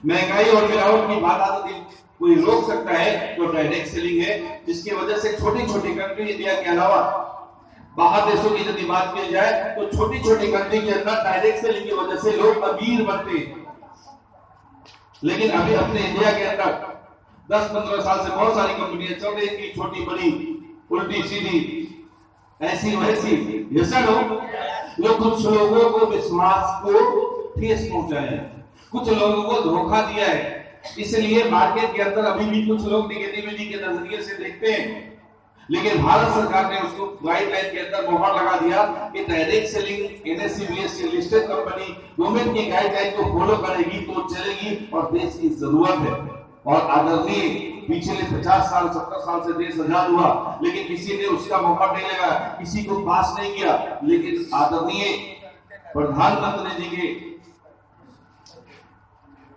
महंगाई और मिलावट की बात आती है, कोई रोक सकता है तो डायरेक्ट सेलिंग है, जिसकी वजह से छोटी छोटी कंट्री इंडिया के अलावा बाहर देशों की यदि बात की जाए तो छोटी छोटी कंट्री के अंदर डायरेक्ट सेलिंग की वजह से लोग अमीर बनते हैं। लेकिन अभी अपने इंडिया के अंदर 10-15 साल से बहुत सारी कंपनियां चल रही थी, छोटी बड़ी, उल्टी सीधी, ऐसी वैसी, ऐसा लोग कुछ लोगों को विश्वास को ठेस पहुंचाया, कुछ लोगों को धोखा दिया है। इसलिए मार्केट के अंदर अभी भी कुछ लोग नेगेटिविटी के नजरिए से देखते हैं, लेकिन भारत सरकार ने उसको गाइडलाइन के अंदर मोहर लगा दिया कि direct selling NSE BSE listed company government की गाइडलाइन को फॉलो करेगी तो चलेगी, और देश की जरूरत है। और आदरणीय पिछले 50 साल 70 साल से देश आजाद हुआ, लेकिन किसी ने उसका मौका नहीं लगा, किसी को पास नहीं किया। लेकिन आदरणीय प्रधानमंत्री जी के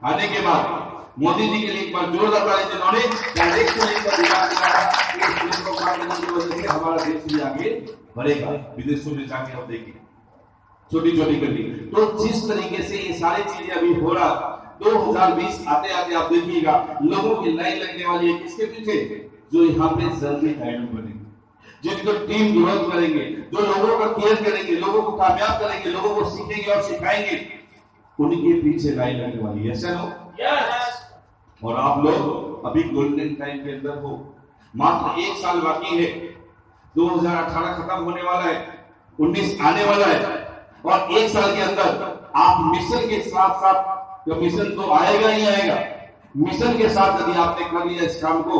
आने के बाद मोदी जी के लिए एक बार जोरदार ताली, जिन्होंने डायरेक्ट सेलिंग का ध्यान दिया, हमारा देश भी आगे बढ़ेगा। विदेशों में जाके आप देखिए छोटी छोटी कंट्री, तो जिस तरीके से ये सारी चीजें अभी हो रहा, 2020 आते आते आप देखिएगा लोगों की लाइन लगने वाली है। किसके पीछे? जो यहाँ पे जल्दी आइडल बनेंगे, जिनको टीम ग्रोथ करेंगे, जो लोगों का केयर करेंगे, लोगों को कामयाब करेंगे, लोगों को सीखेंगे और सिखाएंगे, उनके पीछे लाइन लगने वाली है। ऐसा नो? और आप लोग अभी गोल्डन टाइम के अंदर हो, मात्र 1 साल बाकी है, 2018 खत्म होने वाला है, 19 आने वाला है, और 1 साल के अंदर आप मिशन के साथ साथ, तो मिशन तो आएगा ही आएगा, मिशन के साथ यदि आपने कर लिया इस काम को,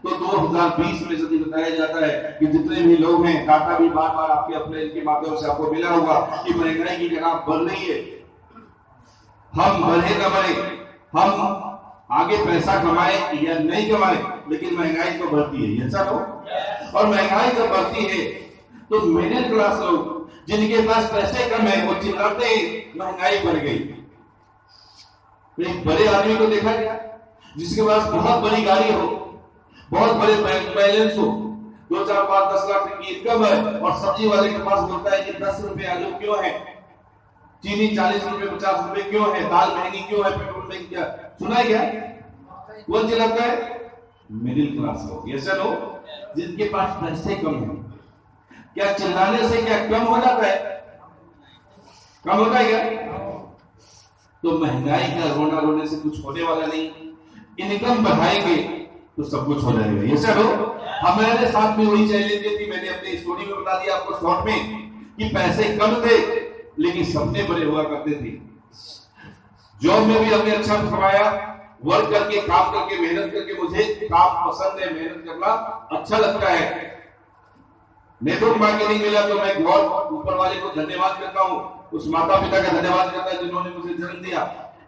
तो 2020 में यदि बताया जाता है कि जितने भी लोग हैं, डाटा भी बार बार आपके अपने इनके माध्यम से आपको मिला होगा कि महंगाई की जगह बढ़ रही है। हम बढ़े न बढ़े, हम आगे पैसा कमाए या नहीं कमाए, लेकिन महंगाई तो बढ़ती है, ऐसा लो। और महंगाई जब बढ़ती है तो मिडिल क्लास लोग जिनके पास पैसे कम है वो चिल्लाते हैं महंगाई बढ़ गई। एक बड़े आदमी को देखा गया जिसके पास बहुत बड़ी गाड़ी हो, बहुत बड़े बैंक बैलेंस हो, 2, 4, 5, 10 लाख की इनकम है, और सब्जी वाले के पास बोलता है कि 10 रुपए आलू क्यों है, चीनी 40 रुपए 50 रुपए क्यों है, दाल महंगी क्यों है, पेट्रोल महंगी क्या? सुना है क्या? कौन चिल्लाता है? मिडिल क्लास लोग, ऐसे लोग जिनके पास पैसे कम है। क्या चिल्लाने से क्या कम हो जाता है? कम होता है क्या? तो महंगाई का रोना रोने से कुछ होने वाला नहीं, इनकम बढ़ाएंगे तो सब कुछ हो जाएगा। ऐसे लोग हमारे साथ में वही चैलेंज थी, मैंने अपनी स्टोरी में बता दिया आपको शॉर्ट में, कि पैसे कम थे लेकिन सपने बड़े हुआ करते थे। जॉब में भी हमने अच्छा कमाया, वर्क करके, काम करके, मेहनत करके, मुझे काम पसंद है, मेहनत करना अच्छा लगता है। नेटवर्क मार्केटिंग मिला तो मैं बहुत ऊपर वाले को धन्यवाद करता हूँ, उस माता पिता का धन्यवाद करता है जिन्होंने मुझे जन्म दिया।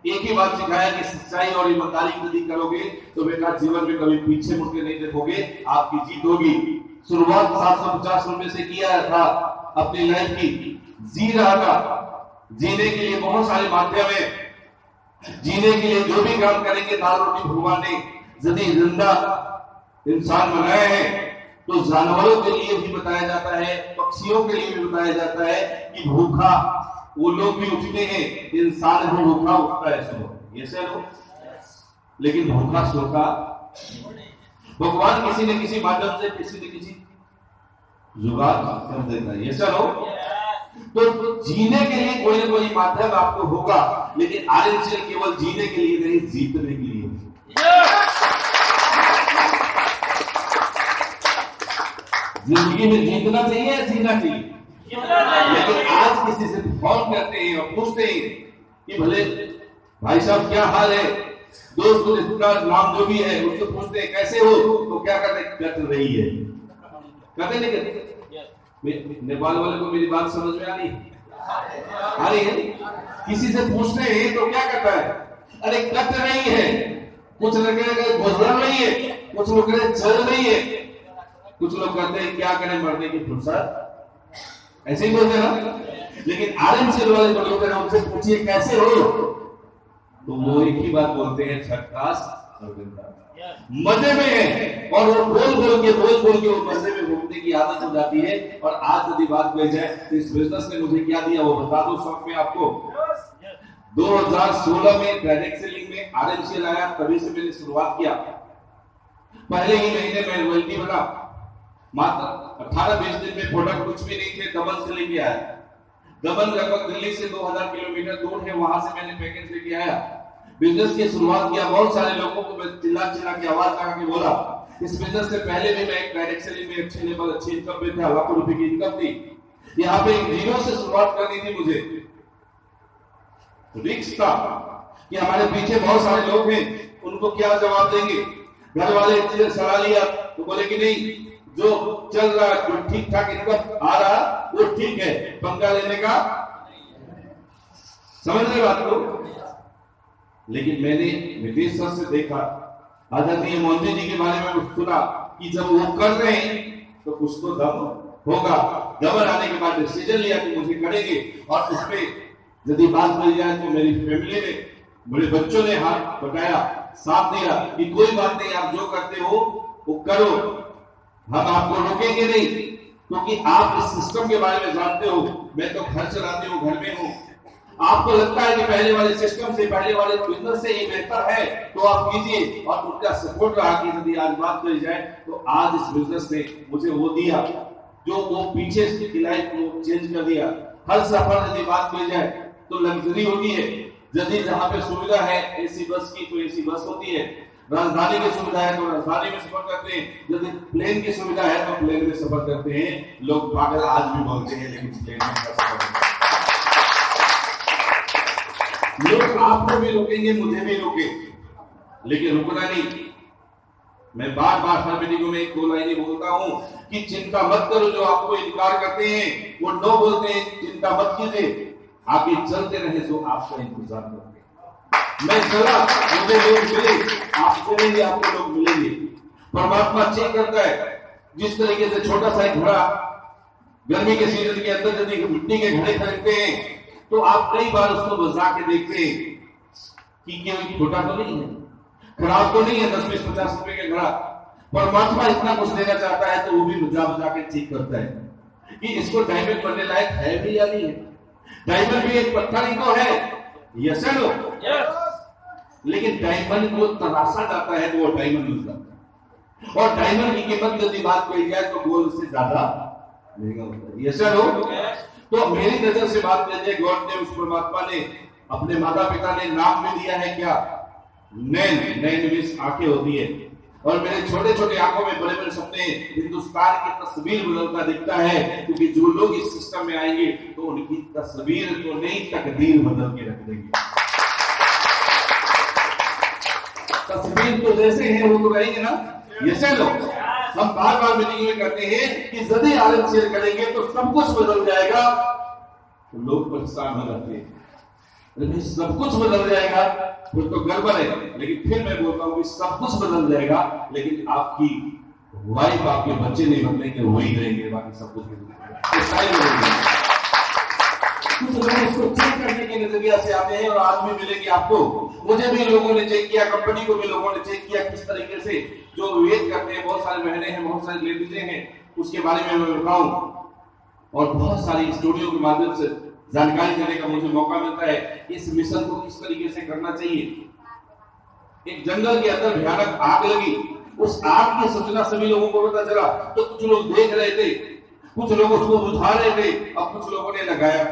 एक ही बात सिखाया कि सच्चाई और ईमानदारी यदि करोगे तो बेटा जीवन में कभी पीछे मुड़ के नहीं देखोगे, आपकी जीत होगी। शुरुआत 750 रुपए से किया था अपनी लाइफ की, जी रहा था। जीने के लिए बहुत सारे माध्यम है, जीने के लिए जो भी काम करेंगे, दाल रोटी भगवान ने यदि जिंदा इंसान बनाए हैं तो जानवरों के लिए भी बताया जाता है, पक्षियों के लिए भी बताया जाता है कि भूखा वो लोग भी उठते हैं, इंसान भी भूखा उठता है सुबह, ये से लोग, लेकिन भूखा सोता भगवान किसी न किसी माध्यम से किसी न किसी जुगाड़ कर देता है, ये से लोग। तो जीने के लिए कोई ना कोई माध्यम आपको होगा, लेकिन आरएनसीएल केवल जीने के लिए नहीं, जीतने के लिए। जिंदगी में जीतना चाहिए या जीना चाहिए? लेकिन आज किसी से फोन करते हैं और पूछते हैं कि भले भाई साहब क्या हाल है, दोस्त रिश्तेदार नाम जो भी है उससे पूछते हैं कैसे हो, तो क्या कहते कट रही है, कहते नहीं कहते। नेपाल वाले को मेरी बात समझ में आ रही है? किसी से पूछते हैं तो क्या कहता है, अरे कट रही है, कुछ लोग कहते गुजर रही है, कुछ लोग कहते चल रही है, कुछ लोग कहते हैं क्या करें मरने की फुर्सत, ऐसे ही बोलते हैं ना। लेकिन आरएनसीएल वाले जो लोग हैं उनसे पूछिए कैसे हो, तो वो एक ही बात बोलते हैं, झक्कास और बिंदास, मजे में है। और वो बोल बोल के वो मजे में घूमने की आदत हो जाती है। और आज यदि बात कही जाए तो इस बिजनेस ने मुझे क्या दिया वो बता दो शौक में आपको। 2016 में डायरेक्ट सेलिंग में आरएनसीएल आया, तभी से मैंने शुरुआत किया। पहले ही महीने में रॉयल्टी बना, मात्र 18-20 दिन में प्रोडक्ट कुछ भी नहीं थे, दमन से लेके आया। दमन लगभग दिल्ली से 2000 किलोमीटर दूर है, वहां से मैंने पैकेज लेके आया, बिजनेस की शुरुआत किया। बहुत सारे लोगों को मैं चिल्ला के आवाज लगा के बोला, इस बिजनेस से पहले भी मैं एक डायरेक्ट सेलिंग में अच्छे लेवल अच्छी इनकम में था, लाखों रुपए की इनकम थी। यहाँ पे जीरो से शुरुआत करनी थी मुझे, रिस्क था कि हमारे पीछे बहुत सारे लोग हैं, उनको क्या जवाब देंगे। घर वाले चीजें सलाह लिया तो बोले कि नहीं, जो चल रहा है, जो ठीक ठाक इनकम आ रहा वो ठीक है, पंगा लेने का, समझ रहे बात को। लेकिन मैंने नीतीश सर से देखा, आदरणीय मोदी जी के बारे में कुछ सुना कि जब वो कर रहे हैं तो कुछ तो दम होगा। दम आने के बाद डिसीजन लिया कि मुझे करेंगे। और उसमें यदि बात करी जाए तो मेरी फैमिली ने, मेरे बच्चों ने हाथ बताया, साथ दिया कि कोई बात नहीं, आप जो करते हो वो करो, हम आपको रोकेंगे नहीं, क्योंकि आप इस सिस्टम के बारे में जानते हो। मैं तो घर चलाते हूँ, घर में हूँ, आपको लगता है कि पहले वाले सिस्टम से, पहले वाले बिजनेस से ये बेहतर है तो आप कीजिए। और उनका सपोर्ट रहा कि यदि आज बात करी जाए तो आज इस बिजनेस ने मुझे वो दिया जो वो पीछे की लाइफ को चेंज कर दिया। हर सफर यदि बात करी जाए तो लग्जरी होती है, यदि जहां पे सुविधा है एसी बस की तो एसी बस होती है, राजधानी की सुविधा है तो राजधानी में सफर करते हैं, यदि प्लेन की सुविधा है तो प्लेन में सफर करते हैं। लोग पागल आज भी बोलते हैं, लेकिन प्लेन में सफर करते हैं। लोग आपको भी रोकेंगे, मुझे भी रोके, लेकिन रुकना नहीं। मैं बार बार हर मीटिंग में एक दो लाइनें बोलता हूं कि चिंता मत करो, जो आपको इनकार करते हैं वो नो बोलते हैं, चिंता मत कीजिए, आगे चलते रहे जो आपका इंतजार करते हैं। मैं चला, मुझे लोग मिले, आप चलेंगे, आपको लोग मिलेंगे। परमात्मा चेक करता है, जिस तरीके से छोटा सा एक घोड़ा गर्मी के सीजन के अंदर यदि मिट्टी के घड़े खरीदते हैं तो आप कई बार उसको बजा के देखते हैं कि क्या छोटा तो नहीं है, खराब तो नहीं है, 10-20-50 रुपए का घड़ा। परमात्मा इतना कुछ देना चाहता है तो वो भी बजा के चेक करता है कि इसको डायमंड बनने लायक है भी या नहीं है। डायमंड भी एक पत्थर ही तो है, यस है नो, लेकिन डायमंड को तराशा जाता है तो वो डायमंड मिलता है। और डायमंड की कीमत यदि बात कही जाए तो गोल्ड से ज्यादा महंगा होता है, यस है नो। तो मेरी नजर से बात कीजिए, गॉड ने, उस परमात्मा ने अपने माता पिता ने नाम में दिया है क्या, नैन विश आंखें होती है। और मेरे छोटे छोटे आंखों में बड़े बड़े सपने, हिंदुस्तान की तस्वीर बदलता दिखता है, क्योंकि जो लोग इस सिस्टम में आएंगे तो उनकी तस्वीर तो नहीं, तकदीर बदल के रख देंगे। तस्वीर तो जैसे है वो तो रहेंगे ना, ये लोग हम बार बार मीटिंग में करते हैं कि यदि आरएनसीएल करेंगे तो सब कुछ बदल जाएगा, तो लोग परेशान हो जाते हैं, सब कुछ बदल जाएगा फिर तो गड़बड़ है। लेकिन फिर मैं बोलता हूँ कि सब कुछ बदल जाएगा, लेकिन आपकी वाइफ, आपके बच्चे नहीं बदलेंगे, वही रहेंगे, बाकी सब कुछ कुछ लोग इसको चेक करने के नजरिया से आते हैं और आज भी मिलेगी आपको। मुझे भी लोगों ने चेक किया, कंपनी को भी लोगों ने चेक किया किस तरीके से जो विवेक करते हैं। बहुत सारे बहनें हैं, बहुत सारी लेडीजें हैं, उसके बारे में मैं बताऊं और बहुत सारी स्टूडियो के माध्यम से जानकारी देने का मुझे मौका मिलता है। इस मिशन को किस तरीके से करना चाहिए। एक जंगल के अंदर भयानक आग लगी, उस आग की सूचना सभी लोगों को पता चला तो कुछ लोग देख रहे थे, कुछ लोग उसको बुझा रहे थे और कुछ लोगों ने लगाया।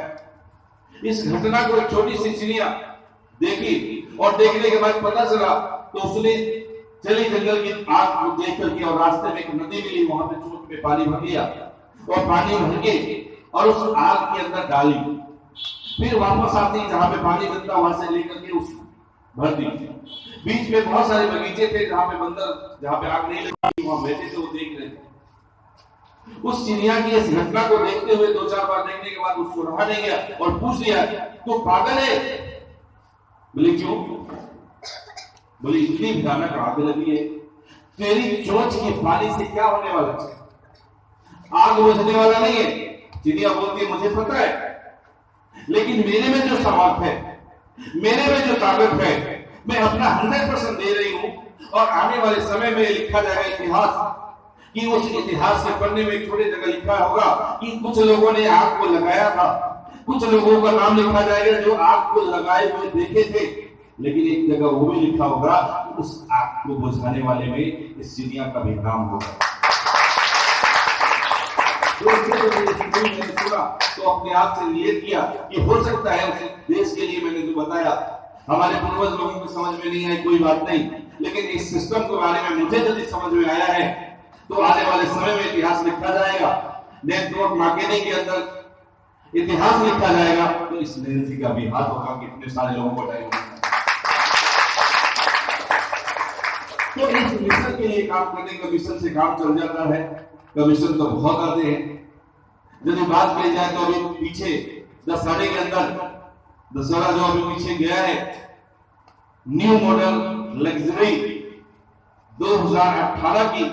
इस घटना को एक छोटी सी चिड़िया देखी और देखने के बाद पता चला तो उसने चली जंगल की आग को देख करके और रास्ते में एक नदी मिली, वहां पे चोट में पानी भर लिया और पानी भर के और उस आग के अंदर डाली। फिर वापस आती जहां पे पानी बनता वहां से लेकर के उस भर दी। बीच में बहुत सारे बगीचे थे जहां पे बंदर, जहां पे आग नहीं लगी वहां बैठे थे, वो देख रहे थे। उस चिड़िया की इस घटना को देखते हुए 2-4 बार देखने के बाद उसको रहा नहीं गया और पूछ लिया, तो पागल है? बोले क्यों? बोले इतनी भयानक आग लगी है, तेरी चोंच के पानी से क्या होने वाला है? आग बुझने वाला नहीं है। चिड़िया बोलती है मुझे पता है, लेकिन मेरे में जो सामर्थ है, मेरे में जो ताकत है, मैं अपना 100% दे रही हूं और आने वाले समय में लिखा जाएगा इतिहास कि उस इतिहास के पन्ने में छोटे जगह लिखा होगा कि कुछ लोगों ने आग को लगाया था, कुछ लोगों का नाम लिखा जाएगा जो आग को लगाए हुए देखे थे, लेकिन एक जगह वो भी लिखा होगा कि उस आग को बुझाने वाले में इस चिड़िया का भी नाम होगा। मैंने सुना तो अपने आप से नियत किया कि हो सकता है उस देश के लिए मैंने जो बताया हमारे पूर्वज लोगों को समझ में नहीं आई, कोई बात नहीं, लेकिन इस सिस्टम के बारे में मुझे यदि समझ में आया है तो आने वाले समय में इतिहास लिखा जाएगा। नेटवर्क मार्केटिंग के अंदर इतिहास लिखा जाएगा तो इस नैन्सी का भी हाथ होगा कि इतने सारे लोगों को टाइम। तो इस मिशन के लिए काम करने का मिशन से काम चल जाता है। कमीशन तो बहुत आते हैं। यदि बात की जाए तो अभी पीछे दशहरे के अंदर दशहरा जो अभी पीछे गया है, न्यू मॉडल लग्जरी 2018 की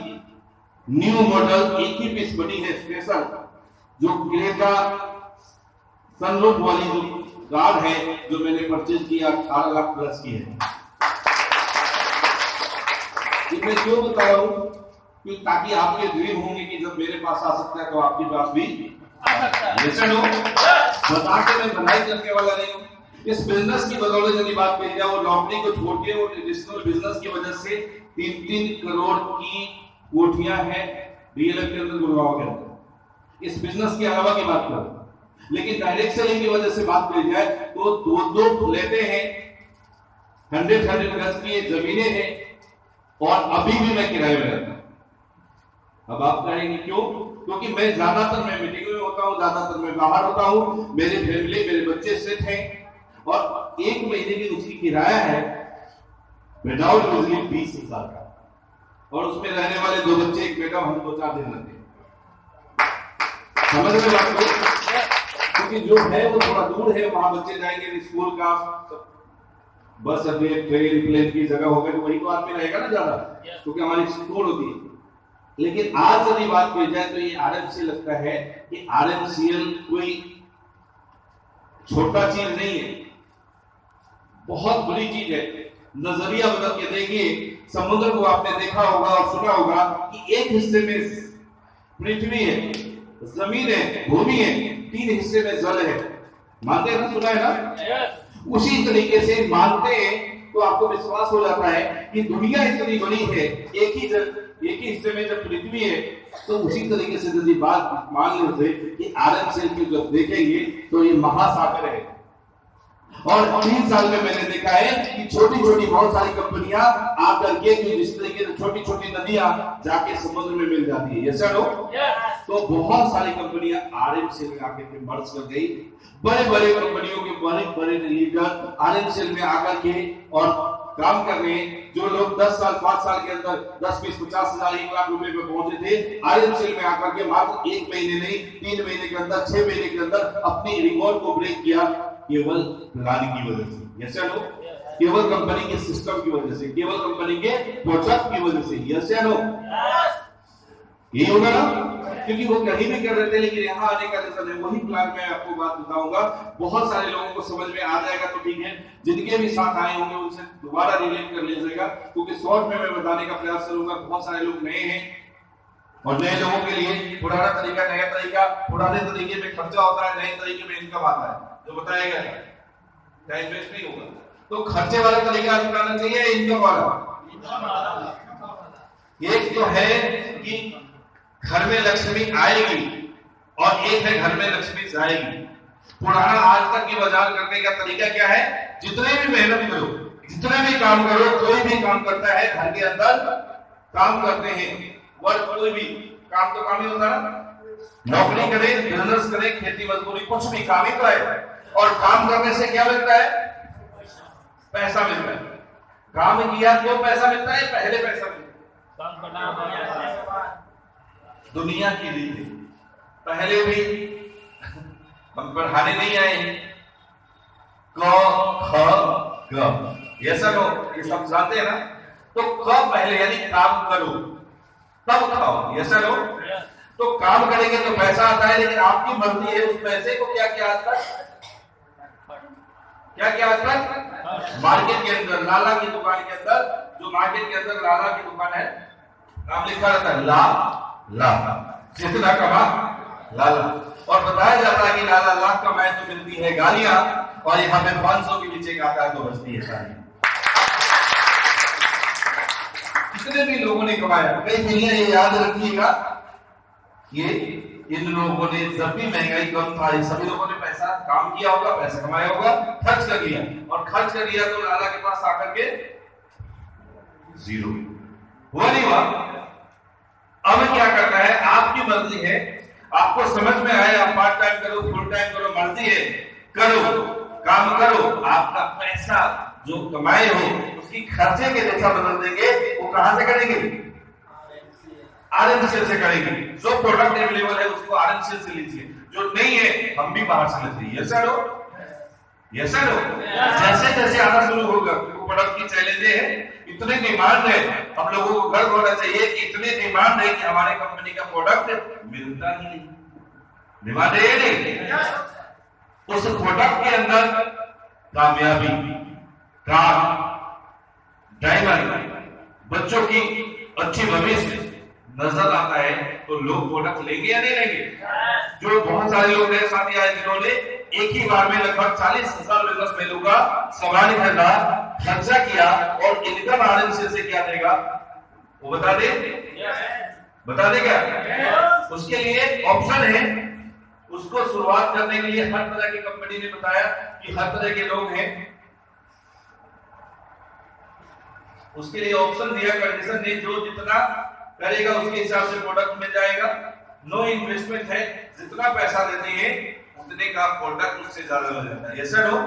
न्यू मॉडल एक ही पीस बनी है स्पेशल, जो क्रेटा सनरूफ वाली जो कार है जो मैंने परचेज किया 18 लाख प्लस की है। मैं क्यों बता रहा हूं ताकि आपके ड्रीम होंगे कि जब मेरे पास आ सकता है तो आपके पास भी आ सकता है। लिसन हो, बता के मैं बनाई करने वाला नहीं हूं। इस बिजनेस की बदौलत यदि बात करी जाए, वो नौकरी को छोड़ के वो ट्रेडिशनल बिजनेस की वजह से 3-3 करोड़ की कोठियां हैं डीएलएफ के अंदर, गुड़गांव के अंदर। इस बिजनेस के अलावा की बात करो, लेकिन डायरेक्ट सेलिंग की वजह से बात करी जाए तो 2-2 फ्लैटें हैं, 100 गज की जमीनें हैं और अभी भी मैं किराए में रहता हूं। अब आप कहेंगे क्यों? क्योंकि मैं ज्यादातर मैं मीटिंग में होता हूं, ज्यादातर मैं बाहर होता हूं, मेरे फैमिली मेरे बच्चे सेट हैं और 1 महीने की उसकी किराया है विदाउट बिजली 20,000 का, और उसमें रहने वाले 2 बच्चे, एक बेटा, हम 2-4 दिन रहते हैं। समझ में बात को? क्योंकि जो है वो थोड़ा दूर है, वहां बच्चे जाएंगे स्कूल का, बस अड्डे ट्रेन प्लेन की जगह होगी तो वही तो आदमी रहेगा ना ज्यादा, क्योंकि हमारी स्कूल होती है। लेकिन आज यदि बात की जाए तो ये आरएमसीएल लगता है कि आरएमसीएल कोई छोटा चीज नहीं है, बहुत बड़ी चीज है। नजरिया बदल के देखिए, समुद्र को आपने देखा होगा और सुना होगा कि एक हिस्से में पृथ्वी है, जमीन है, भूमि है, 3 हिस्से में जल है। मानते हैं ना, सुना है ना? उसी तरीके से मानते हैं तो आपको विश्वास हो जाता है कि दुनिया इतनी बड़ी है, एक ही हिस्से में जब पृथ्वी है, तो उसी तरीके से यदि बात मान लेते कि आरएमसीएल की जब देखेंगे तो ये महासागर है। और 3 साल में मैंने देखा है कि छोटी छोटी बहुत सारी कंपनियां आकर के जिस तरीके से छोटी छोटी नदियां जाके समुद्र में मिल जाती है, यस नो? तो बहुत सारी कंपनियां आरएमसीएल में आकर के मर्ज कर गई। बड़े बड़े कंपनियों के बड़े बड़े लीडर आरएमसीएल में आकर के और काम कर रहे हैं। जो लोग 10 साल 5 साल के अंदर 10, 20, 50 हजार 1 लाख रुपए पे पहुंचे थे, आरएमसीएल में आकर के मात्र 1 महीने नहीं 3 महीने के अंदर 6 महीने के अंदर अपनी रिकॉर्ड को ब्रेक किया, केवल प्लानिंग की वजह से। यस या नो? केवल कंपनी के सिस्टम की वजह से, केवल कंपनी के प्रोडक्ट की वजह से। यस या नो? यही होगा ना? क्योंकि वो कहीं भी कर रहे थे, लेकिन यहाँ आने का रीजन है वही प्लान। मैं आपको बात बताऊंगा, बहुत सारे लोगों को समझ में आ जाएगा तो ठीक है, जिनके भी साथ आए होंगे उनसे दोबारा रिलेट कर लीजिएगा, क्योंकि शॉर्ट में मैं बताने का प्रयास करूंगा। बहुत सारे लोग नए हैं और नए लोगों के लिए पुराना तरीका, नया तरीका, पुराने तरीके में खर्चा होता है, नए तरीके में इनकम आता है, जो बताएगा टाइम वेस्ट नहीं होगा। तो खर्चे वाला तरीका अपनाना चाहिए, इनकम वाला। एक तो है कि घर में लक्ष्मी आएगी और एक है घर में लक्ष्मी जाएगी। पुराना आज तक की बाजार करने का तरीका क्या है? जितने भी मेहनत करो, जितने भी काम करो, कोई भी काम करता है घर के अंदर काम करते हैं, वर्क कोई भी काम तो काम ही होता है, नौकरी करे, बिजनेस करे, खेती मजदूरी, कुछ भी काम ही तो है। और काम करने से क्या मिलता है? पैसा मिलता है। काम किया तो पैसा मिलता है, पहले पैसा मिलता है। दुनिया की रीति पहले भी हम पढ़ाने नहीं आए हैं, क ख ग ये सब ये सब जानते हैं ना। तो क पहले यानी काम करो तब खाओ, ये सब लोग तो काम करेंगे तो पैसा आता है, लेकिन आपकी मर्जी है उस पैसे को क्या क्या आता है, क्या क्या आता है। मार्केट के अंदर लाला की दुकान के अंदर, जो मार्केट के अंदर लाला की दुकान है, नाम लिखा रहता है ला ला, जितना कमा लाला। और बताया जाता है कि लाला लाख कमाए तो मिलती है गालियां, और यहाँ पे 500 के नीचे गाता है तो बचती है सारी। कितने भी लोगों ने कमाया, कई मिलियन, ये याद रखिएगा, ये इन लोगों ने जब भी महंगाई कम था, सभी लोगों ने पैसा काम किया होगा, पैसा कमाया होगा, खर्च कर लिया, और खर्च कर लिया तो लाला के पास आकर के जीरो हुआ, नहीं हुआ। अब क्या करता है? आपकी मर्जी है, आपको समझ में आए, आप पार्ट टाइम करो, फुल टाइम करो, मर्जी है, करो, काम करो। आपका पैसा जो कमाए हो उसकी खर्चे के दिशा बदल देंगे, वो कहां से करेंगे? आरएमसीएल से करेंगे। जो प्रोडक्ट अवेलेबल है उसको आरएमसीएल से लीजिए, जो नहीं है हम भी बाहर से लेते हैं। यस लो, यस लो। जैसे जैसे आना शुरू होगा, प्रोडक्ट की चैलेंज है, इतने डिमांड है, हम लोगों को गर्व होना चाहिए कि इतने डिमांड है कि हमारे कंपनी का प्रोडक्ट मिलता ही नहीं। डिमांड है नहीं, उस प्रोडक्ट के अंदर कामयाबी, कार, डायमंड, बच्चों की अच्छी भविष्य नजर आता है, तो लोग प्रोडक्ट लेंगे या नहीं लेंगे? जो बहुत सारे लोग मेरे साथ आए जिन्होंने एक ही बार में लगभग 40,000 बिजनेस मेलू का सामान खरीदा, खर्चा किया, और इनकम आरएमसीएल से क्या देगा वो बता दे, बता दे क्या? उसके लिए ऑप्शन है। उसको शुरुआत करने के लिए हर तरह की कंपनी ने बताया कि हर तरह के लोग हैं, उसके लिए ऑप्शन दिया, कंडीशन ने, जो जितना करेगा उसके हिसाब से प्रोडक्ट मिल जाएगा। नो इन्वेस्टमेंट है, जितना पैसा देते हैं उतने का प्रोडक्ट उससे ज्यादा मिल जाता है। ऐसा नो।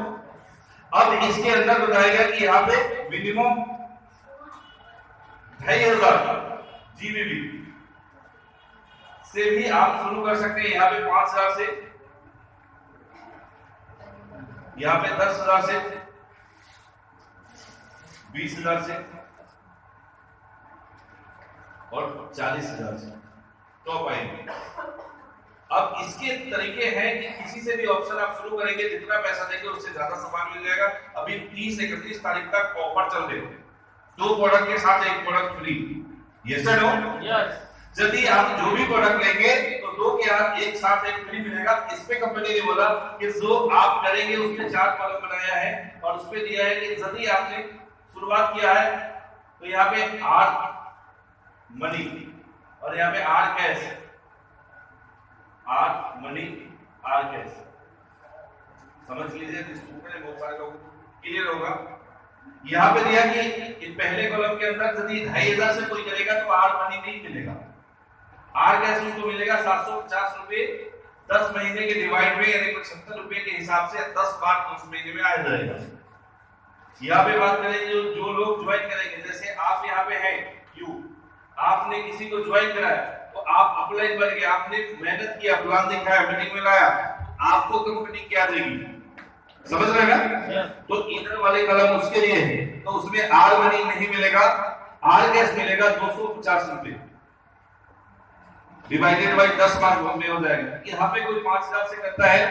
अब इसके अंदर बताएगा कि यहाँ पे मिनिमम 2500 जीबीबी से भी आप शुरू कर सकते हैं। यहाँ पे 5000 से, यहाँ पे 10,000 से, 20,000 से और 40,000 से टॉप आएंगे। अब इसके तरीके हैं कि किसी से भी ऑप्शन आप शुरू करेंगे, जितना पैसा देंगे उससे ज्यादा सामान मिल जाएगा। अभी 30-31 तारीख तक ऑफर चल रहे हैं, 2 प्रोडक्ट के साथ 1 प्रोडक्ट फ्री। Yes sir no? यस। यदि आप जो भी प्रोडक्ट लेंगे तो 2 के साथ 1 साथ 1 फ्री मिलेगा। इस पे कंपनी ने बोला कि जो आप करेंगे उसमें 4 कॉलम बनाया है, और उस पे दिया है कि यदि आपने शुरुआत किया है तो यहाँ पे आर मनी और यहाँ पे R cash, R money R cash, समझ लीजिए, बहुत सारे लोग क्लियर होगा। यहाँ पे दिया कि पहले कॉलम के अंदर यदि 2,500 से कोई करेगा तो आर मनी नहीं मिलेगा, आर कैश उसको मिलेगा 750 रुपए 10 महीने के डिवाइड में, यानी 75 रुपए के हिसाब से 10 बार उस महीने में आ जाएगा। यहाँ पे बात करें जो लोग ज्वाइन करेंगे, जैसे आप यहाँ पे हैं यू, आपने किसी को ज्वाइन कराया तो आप अपलाइन बन गए, आपने मेहनत किया, प्लान दिखाया, मीटिंग में लाया, आपको कंपनी क्या देगी? समझ रहे ना? तो इधर वाले कलम उसके लिए है, तो उसमें आर मनी नहीं मिलेगा, आर कैश मिलेगा 250 रुपए। डिवाइडेड बाई 10 मार्क में हो जाएगा। यहाँ पे कोई 5000 से करता है,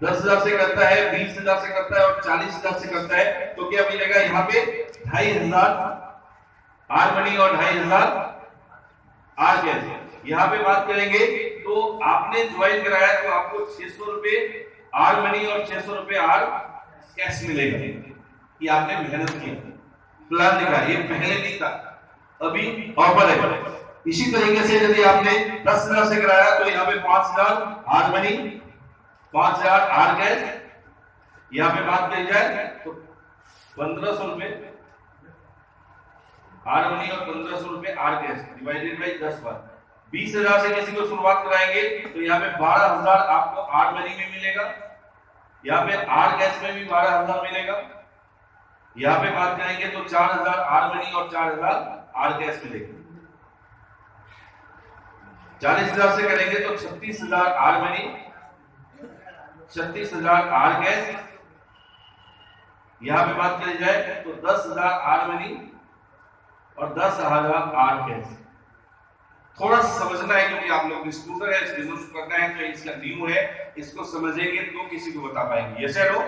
10,000 से करता है, 20,000 से करता है और 40,000 से करता है, तो क्या मिलेगा यहाँ पे 2,500 आर मनी और 2,500 आर कैश। यहाँ पे बात करेंगे तो आपने ज्वाइन कराया तो आपको 600 रुपए आर मनी और 600 रुपए आर कैश मिलेगा। ये आपने मेहनत की, प्लान लिखा, ये पहले नहीं था, अभी ऑफर है। इसी तरीके से यदि आपने 10,000 से कराया तो यहाँ पे 5,000 आर मनी, 5,000 आर कैश। यहाँ पे बात करी जाए तो 1,500 रुपए आर मनी और 1,500 रुपए आर कैश डिवाइडेड बाई 10 बार। 20,000 से किसी को शुरुआत कराएंगे तो यहाँ पे 12,000 आपको आर मनी में मिलेगा, यहाँ पे आर कैश में भी 12,000 मिलेगा। यहाँ पे बात करेंगे तो 4,000 आर मनी और 4,000 आर कैश मिलेगा। 40,000 से करेंगे तो 36,000 आर मनी, 36,000 आर कैश। यहाँ पे बात करी जाए तो 10,000 आर मनी और 10,000 आर कैश। थोड़ा सा समझना है क्योंकि आप लोग स्टूडेंट है, बिजनेस करना है तो इसका न्यू है, इसको समझेंगे तो किसी को बता पाएंगे। यस है नो?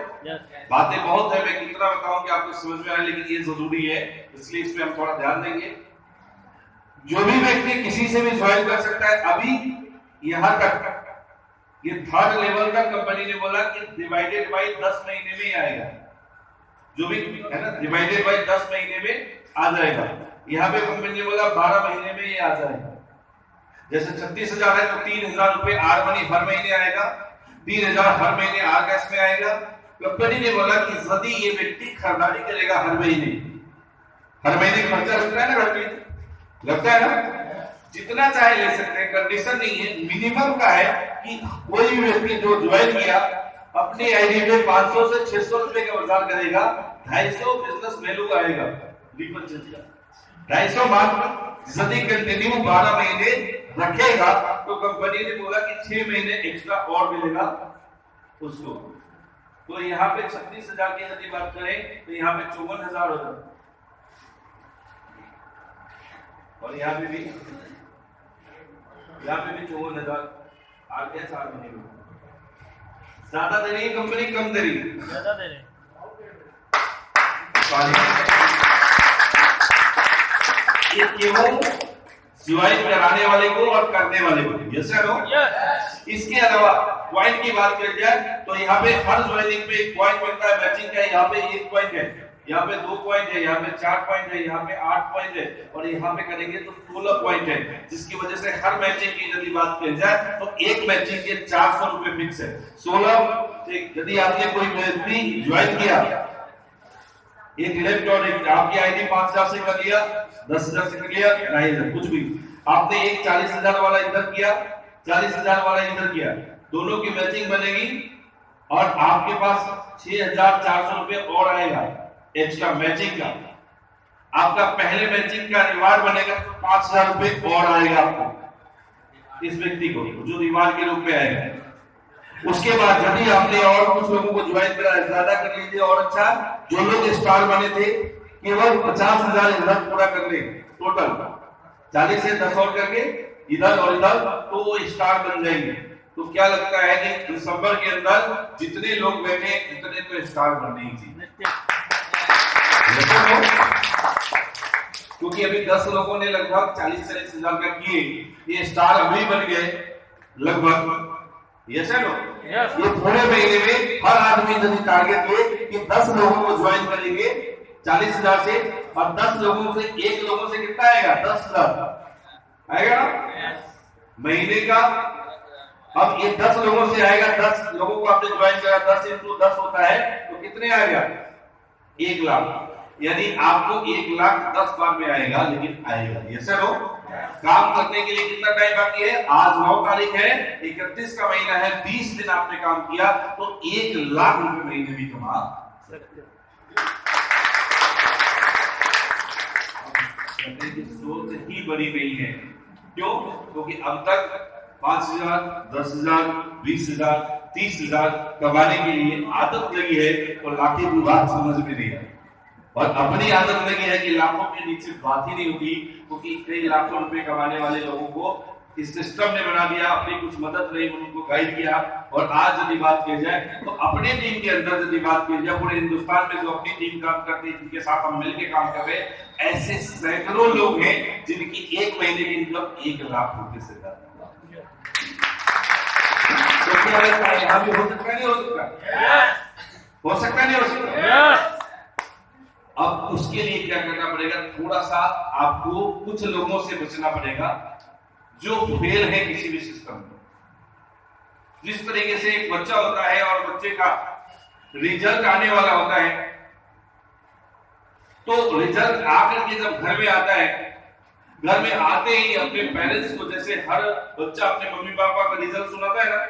बातें बहुत है, मैं कितना बताऊं कि आपको समझ में आए, लेकिन ये जरूरी है, इसलिए इस पे हम थोड़ा ध्यान देंगे। जो भी व्यक्ति किसी से भी ज्वाइन कर सकता है। अभी यहां तक ये 3rd लेवल का कंपनी ने बोला कि डिवाइडेड बाई 10 महीने में आएगा, जो भी है ना, डिवाइडेड बाई 10 महीने में आ जाएगा। यहाँ पे कंपनी ने बोला 12 महीने में ये आ जाएगा। जैसे 36,000 है तो 3,000 रुपए आर मनी हर महीने आएगा, 3,000 हर महीने आर कैश में आएगा। कंपनी ने बोला कि यदि ये व्यक्ति खरीदारी करेगा हर महीने खर्चा लगता है ना, घर पे लगता है ना, जितना चाहे ले सकते हैं, कंडीशन नहीं है, मिनिमम का है कि कोई भी व्यक्ति जो ज्वाइन किया अपनी आईडी पे 500 से 600 रुपए का बाजार करेगा, 250 बिजनेस वैल्यू आएगा, 250 मार्क यदि कंटिन्यू 12 महीने रखेगा तो कंपनी ने बोला कि 6 महीने एक्स्ट्रा और मिलेगा उसको। तो यहाँ पे 36,000 की यदि बात करें तो यहाँ पे 54,000 हो जाता, और यहाँ पे भी 54,000 आर कैश आर मनी। ज्यादा दे रही है कंपनी, कम दे रही है? ज्यादा दे रही है। ये केवल ज्वाइन कराने वाले को और करने वाले को। Yes sir? इसके अलावा पॉइंट की बात करी जाए तो यहाँ पे हर ज्वाइनिंग पे एक पॉइंट मिलता है मैचिंग का। यहाँ पे 1 पॉइंट है, यहाँ पे 2 पॉइंट है, यहाँ पे 4 पॉइंट है, यहाँ पे 8 पॉइंट है, और यहाँ पे करेंगे तो 16 पॉइंट है, जिसकी वजह से हर मैचिंग की यदि बात की जाए तो एक मैचिंग के 400 रुपए फिक्स है। 16 यदि आपने कोई व्यक्ति ज्वाइन किया, एक इलेक्ट्रॉनिक आपकी आईडी 5,000 से कर लिया, 10,000 से कर लिया, 2,500 कुछ भी, आपने एक 40,000 वाला इधर किया, 40,000 वाला इधर किया, दोनों की मैचिंग बनेगी और आपके पास 6,400 रुपए और आएगा एक्स्ट्रा मैचिंग का। आपका पहले मैचिंग का रिवार्ड बनेगा तो 5,000 रुपए और आएगा आपको, इस व्यक्ति को जो रिवार्ड के रूप में आएगा। उसके बाद यदि आपने और कुछ लोगों को ज्वाइन कराया, ज्यादा कर लीजिए और अच्छा, जो लोग स्टार बने थे केवल 50,000 इधर पूरा कर ले, टोटल 40 से 10 और करके इधर और इधर, तो वो स्टार बन जाएंगे। तो क्या लगता है कि दिसंबर के अंदर जितने लोग बैठे उतने तो स्टार बनने ही चाहिए, क्योंकि अभी 10 लोगों ने लगभग 40-40,000 का किए, ये स्टार अभी बन गए लगभग। यस है नो? ये पूरे महीने में हर आदमी यदि टारगेट ले कि 10 लोगों को ज्वाइन करेंगे 40,000 से, और 10 लोगों से, एक लोगों से कितना आएगा? 10,000 आएगा ना महीने का। अब ये 10 लोगों से आएगा, 10 लोगों को आपने ज्वाइन करा, 10 × 10 होता है तो कितने आएगा? 1 लाख। यानी आपको 1 लाख 10 बार में आएगा, लेकिन आएगा। ये सर हो, काम करने के लिए कितना टाइम बाकी है? आज 9 तारीख है, 31 का महीना है, 20 दिन आपने काम किया तो 1 लाख रुपए महीने भी कमा सकते हो। सोच ही बड़ी नहीं है, क्यों? क्योंकि अब तक 5,000, 10,000, 20,000, 30,000 कमाने के लिए आदत लगी है तो लाखों की बात समझ में नहीं आई, और अपनी आदत लगी है कि लाखों के नीचे बात ही नहीं होती, क्योंकि कई लाखों रुपए कमाने वाले लोगों को इस सिस्टम ने बना दिया, अपनी कुछ मदद नहीं उनको गाइड किया। और आज यदि बात की जाए तो अपने टीम के अंदर यदि बात की जाए, पूरे हिंदुस्तान में जो अपनी टीम काम करती है, जिनके साथ हम मिलकर काम कर रहे हैं, ऐसे सैकड़ों लोग हैं जिनकी एक महीने की इनकम 1 लाख रुपए से ज्यादा। तो क्या लगता है यहाँ भी हो सकता नहीं हो सकता? हो सकता नहीं हो सकता? अब उसके लिए क्या करना पड़ेगा, थोड़ा सा आपको कुछ लोगों से बचना पड़ेगा जो फेल है किसी भी सिस्टम में। जिस तरीके से एक बच्चा होता है और बच्चे का रिजल्ट आने वाला होता है, तो रिजल्ट आकर के जब घर में आता है, घर में आते ही अपने पेरेंट्स को, जैसे हर बच्चा अपने मम्मी पापा का रिजल्ट सुनाता है ना,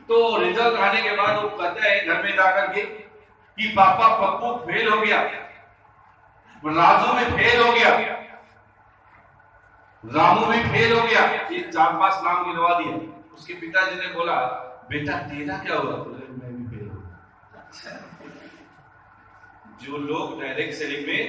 तो रिजल्ट आने के बाद वो कहता है घर में जाकर के कि पापा पप्पू फेल हो गया, राजू में फेल हो गया, रामू भी फेल हो गया। ये 4-5 नाम गिनवा दिए। उसके पिताजी ने बोला, बेटा तेरा क्या हुआ? मैं भी फेल हो गया। जो लोग डायरेक्ट सेलिंग में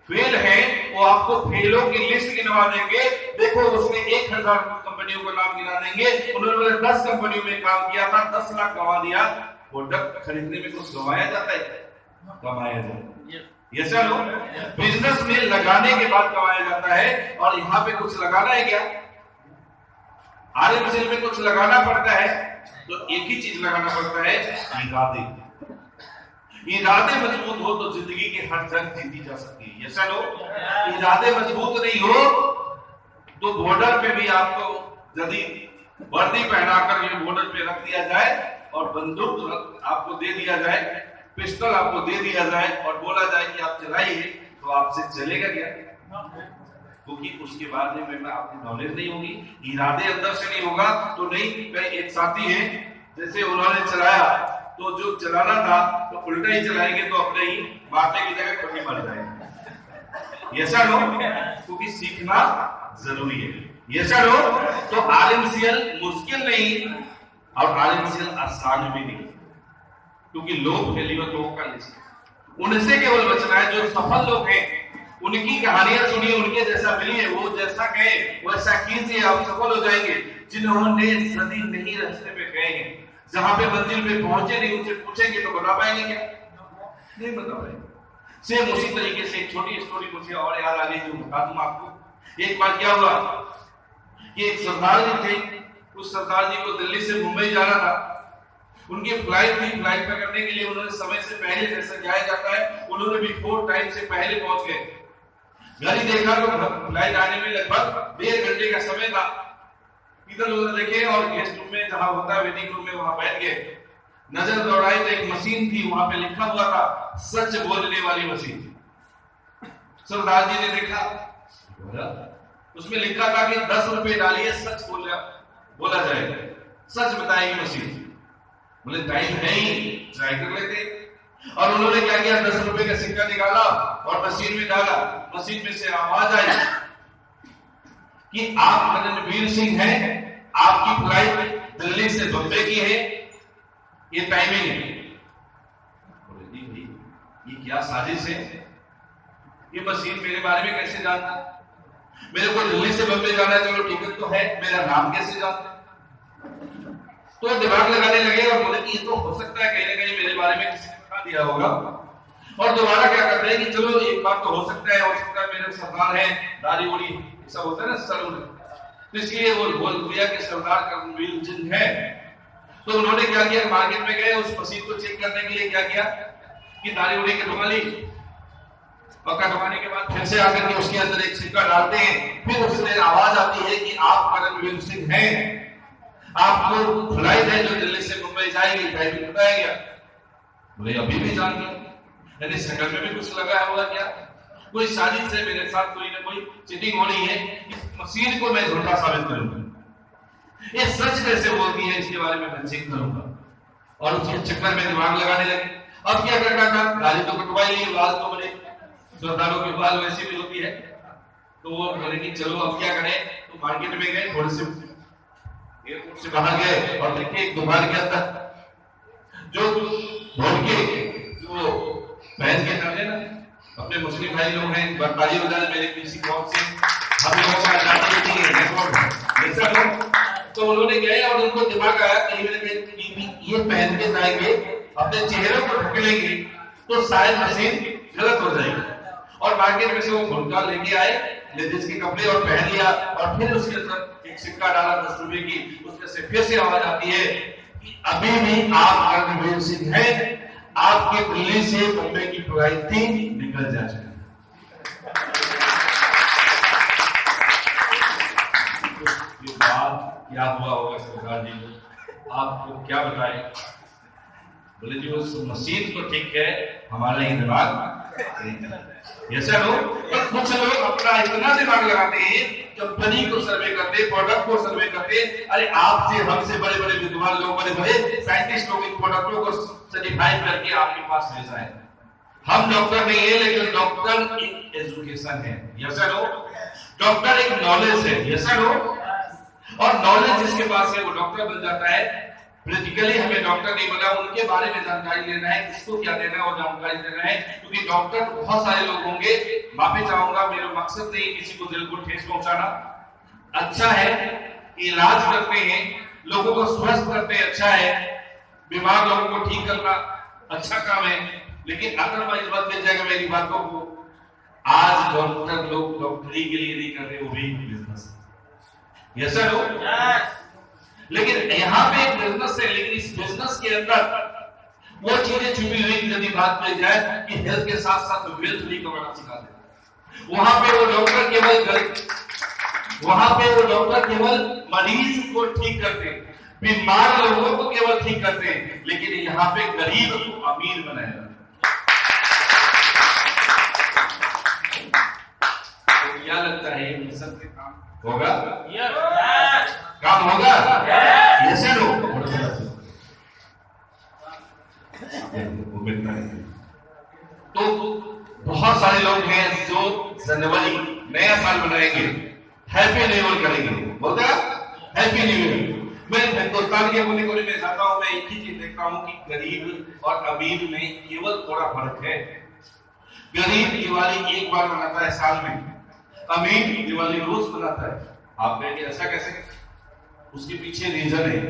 फेल हैं, वो आपको फेलों की लिस्ट गिनवा देंगे। देखो उसने 1000 कंपनियों का नाम गिना देंगे, उन्होंने 10 कंपनियों में काम किया था, 10 लाख कमा दिया। प्रोडक्ट खरीदने में कुछ कमाया जाता है? कमाया जाता है। ये चलो बिजनेस में लगाने के बाद कमाया जाता है। और यहाँ पे कुछ लगाना है क्या? RMCL में कुछ लगाना पड़ता है, तो एक ही चीज लगाना पड़ता है, इरादे। इरादे मजबूत हो तो जिंदगी की हर जंग जीती जा सकती है। ये चलो इरादे मजबूत नहीं हो तो बॉर्डर पे भी आपको यदि वर्दी पहनाकर ये बॉर्डर पे रख दिया जाए और बंदूक आपको दे दिया जाए, पिस्टल आपको दे दिया जाए और बोला जाए कि आप चलाइए, तो आपसे चलेगा क्या? क्योंकि उसके बाद में आपकी नॉलेज नहीं होगी, इरादे अंदर से नहीं होगा तो नहीं। एक साथी है, जैसे उन्होंने चलाया तो जो चलाना था तो उल्टा ही चलाएंगे तो अपने ही मारने की जगह खुद ही मर जाएंगे। ऐसा लो, क्योंकि सीखना जरूरी है। ऐसा लो तो RMCL मुश्किल नहीं और RMCL आसान भी नहीं, क्योंकि लोग फेलियर लोगों का लिस्ट, उनसे केवल बचना है। जो सफल लोग हैं उनकी कहानियां सुनिए, उनके जैसा मिलिए, वो जैसा कहे वैसा कीजिए, आप सफल हो जाएंगे। जिन्होंने सदी नहीं रास्ते पे गए हैं, जहां पे मंजिल पे पहुंचे नहीं, उनसे पूछेंगे तो बता पाएंगे क्या? नहीं बता पाएंगे। सेम उसी तरीके से एक छोटी स्टोरी मुझे और याद आ गई जो बता दूं आपको। एक बार क्या हुआ कि एक सरदार जी थे, उस सरदार जी को दिल्ली से मुंबई जाना था। उनकी फ्लाइट थी, फ्लाइट पकड़ने के लिए उन्होंने समय से पहले, जैसा जाया जाता है, उन्होंने बिफोर टाइम से पहले पहुंच गए। घड़ी देखा तो फ्लाइट आने में लगभग 1.5 घंटे का समय था। इधर उधर देखे और गेस्ट रूम में जहां होता है वेटिंग रूम में, वहां बैठ गए। नजर दौड़ाई तो एक मशीन थी, वहां पे लिखा हुआ था सच बोलने वाली मशीन। सरदार जी ने देखा, उसमें लिखा था कि 10 रुपए डालिए, सच बोला जाएगा, सच बताएगी मशीन। बोले टाइम नहीं, ट्राई कर लेते। और उन्होंने क्या किया, 10 रुपए का सिक्का निकाला और मशीन में डाला। मशीन में से आवाज आई कि आप रणवीर सिंह हैं, आपकी फ्लाइट दिल्ली से बम्बई की है, ये टाइमिंग है। बोले ये क्या साजिश है? ये मशीन मेरे बारे में कैसे जानता? मेरे को दिल्ली से बम्बई जाना है, चलो टिकट तो है, मेरा नाम कैसे जानता? तो दिमाग लगाने लगे और बोले कि ये तो हो सकता है कहीं ना कहीं मेरे बारे में किसी ने बता दिया होगा। और दोबारा क्या करते हैं कि चलो एक बात तो हो सकता है मेरे सरदार है, दाढ़ी उड़ी ऐसा होता है ना सलून, तो इसलिए वो बोल दिया कि सरदार का रणवीर सिंह है। तो उन्होंने क्या किया, मार्केट में गए, उस मशीन को चेक करने के लिए क्या किया कि दाढ़ी उड़ी कटवा ली। और कटवाने के बाद फिर से आकर के उसके अंदर एक सिक्का डालते हैं। फिर उसमें आवाज आती है कि आप रणवीर सिंह हैं, आपको फ्लाइट है जो दिल्ली से मुंबई जाएगी, टाइमिंग बताया गया। बोले अभी भी जान गए, यानी शक्ल में भी कुछ लगा होगा क्या? कोई साजिश से मेरे साथ कोई ना कोई चीटिंग हो रही है, इस मशीन को मैं झूठा साबित करूंगा। ये सच कैसे बोलती है, इसके बारे में मैं चेक करूंगा। और उसके चक्कर में दिमाग लगाने लगे। अब क्या करना था, दाढ़ी तो कटवाई ली, बाल तो बड़े सरदारों के बाल वैसी भी होती है। तो वो बोले कि चलो अब क्या करें, तो मार्केट में गए, थोड़े से एयरपोर्ट से बाहर गए और देखे एक दुकान के अंदर जो ढोलके जो पहन के चले ना, अपने मुस्लिम भाई लोग हैं, बरतारी वगैरह मेरे किसी कौन से हम लोगों का जाति है, ऐसा हो तो उन्होंने गए और उनको दिमाग आया कि ये पहन के जाएंगे अपने चेहरे को ढकेलेंगे तो शायद मशीन गलत हो जाएगी। और मार्केट में से वो घुड़का लेके आए लेडीज के कपड़े और पहन लिया और फिर उसके अंदर एक सिक्का डाला 10 रुपए की, उसमें से फिर से आवाज आती है कि अभी भी आप कर्णवीर सिंह हैं, आपके दिल्ली से बॉम्बे की फ्लाइट थी, निकल जा चुकी। क्या हुआ होगा सरकार जी को, आपको क्या बताएं? बोले जी उस मशीन तो ठीक है, हमारा ही दिमाग ऐसा लोग तो कुछ लोग अपना इतना दिमाग लगाते हैं, कंपनी को सर्वे करते, प्रोडक्ट को सर्वे करते। अरे आपसे हमसे बड़े बड़े विद्वान लोग, बड़े बड़े साइंटिस्ट लोग इन प्रोडक्टों को सर्टिफाई करके आपके पास भेजा है। हम डॉक्टर नहीं है, लेकिन डॉक्टर एक एजुकेशन है, ऐसा लोग डॉक्टर एक नॉलेज है, ऐसा लोग और नॉलेज जिसके पास है वो डॉक्टर बन जाता है। प्रैक्टिकली हमें डॉक्टर नहीं बना, उनके बारे में जानकारी लेना है, किसको क्या देना है वो जानकारी देना है, क्योंकि डॉक्टर बहुत सारे लोग होंगे। माफी चाहूंगा, मेरा मकसद नहीं किसी को दिल को ठेस पहुंचाना। अच्छा है, इलाज करते हैं, लोगों को स्वस्थ करते हैं, अच्छा है, बीमार लोगों को ठीक करना अच्छा काम है, लेकिन अदरवाइज मत मिल जाएगा मेरी बातों को। आज डॉक्टर लोग डॉक्टरी के लिए नहीं कर रहे, वो भी बिजनेस है, यस सर। लेकिन यहाँ पे एक बिजनेस है, लेकिन इस बिजनेस के अंदर वो चीजें छुपी हुई यदि बात की जाए कि हेल्थ के साथ साथ वेल्थ भी कमाना सिखा दे। वहां पे वो डॉक्टर केवल मरीज को ठीक करते, बीमार लोगों को केवल ठीक करते हैं, लेकिन यहाँ पे गरीब को अमीर बनाया। तो क्या लगता है ये मिशन के काम होगा? काम होगा? ऐसे लोग तो बहुत सारे लोग हैं जो जनवरी नया साल मनाएंगे, हैप्पी न्यू ईयर करेंगे, बोलते हैप्पी न्यू ईयर। मैं हिंदुस्तान के कोने कोने में जाता हूं, मैं एक ही चीज देखता हूं कि गरीब और अमीर में केवल थोड़ा फर्क है। गरीब दिवाली एक बार मनाता है साल में, अमीर दिवाली रोज मनाता है। आप कहेंगे ऐसा कैसे? उसके पीछे रीजन है।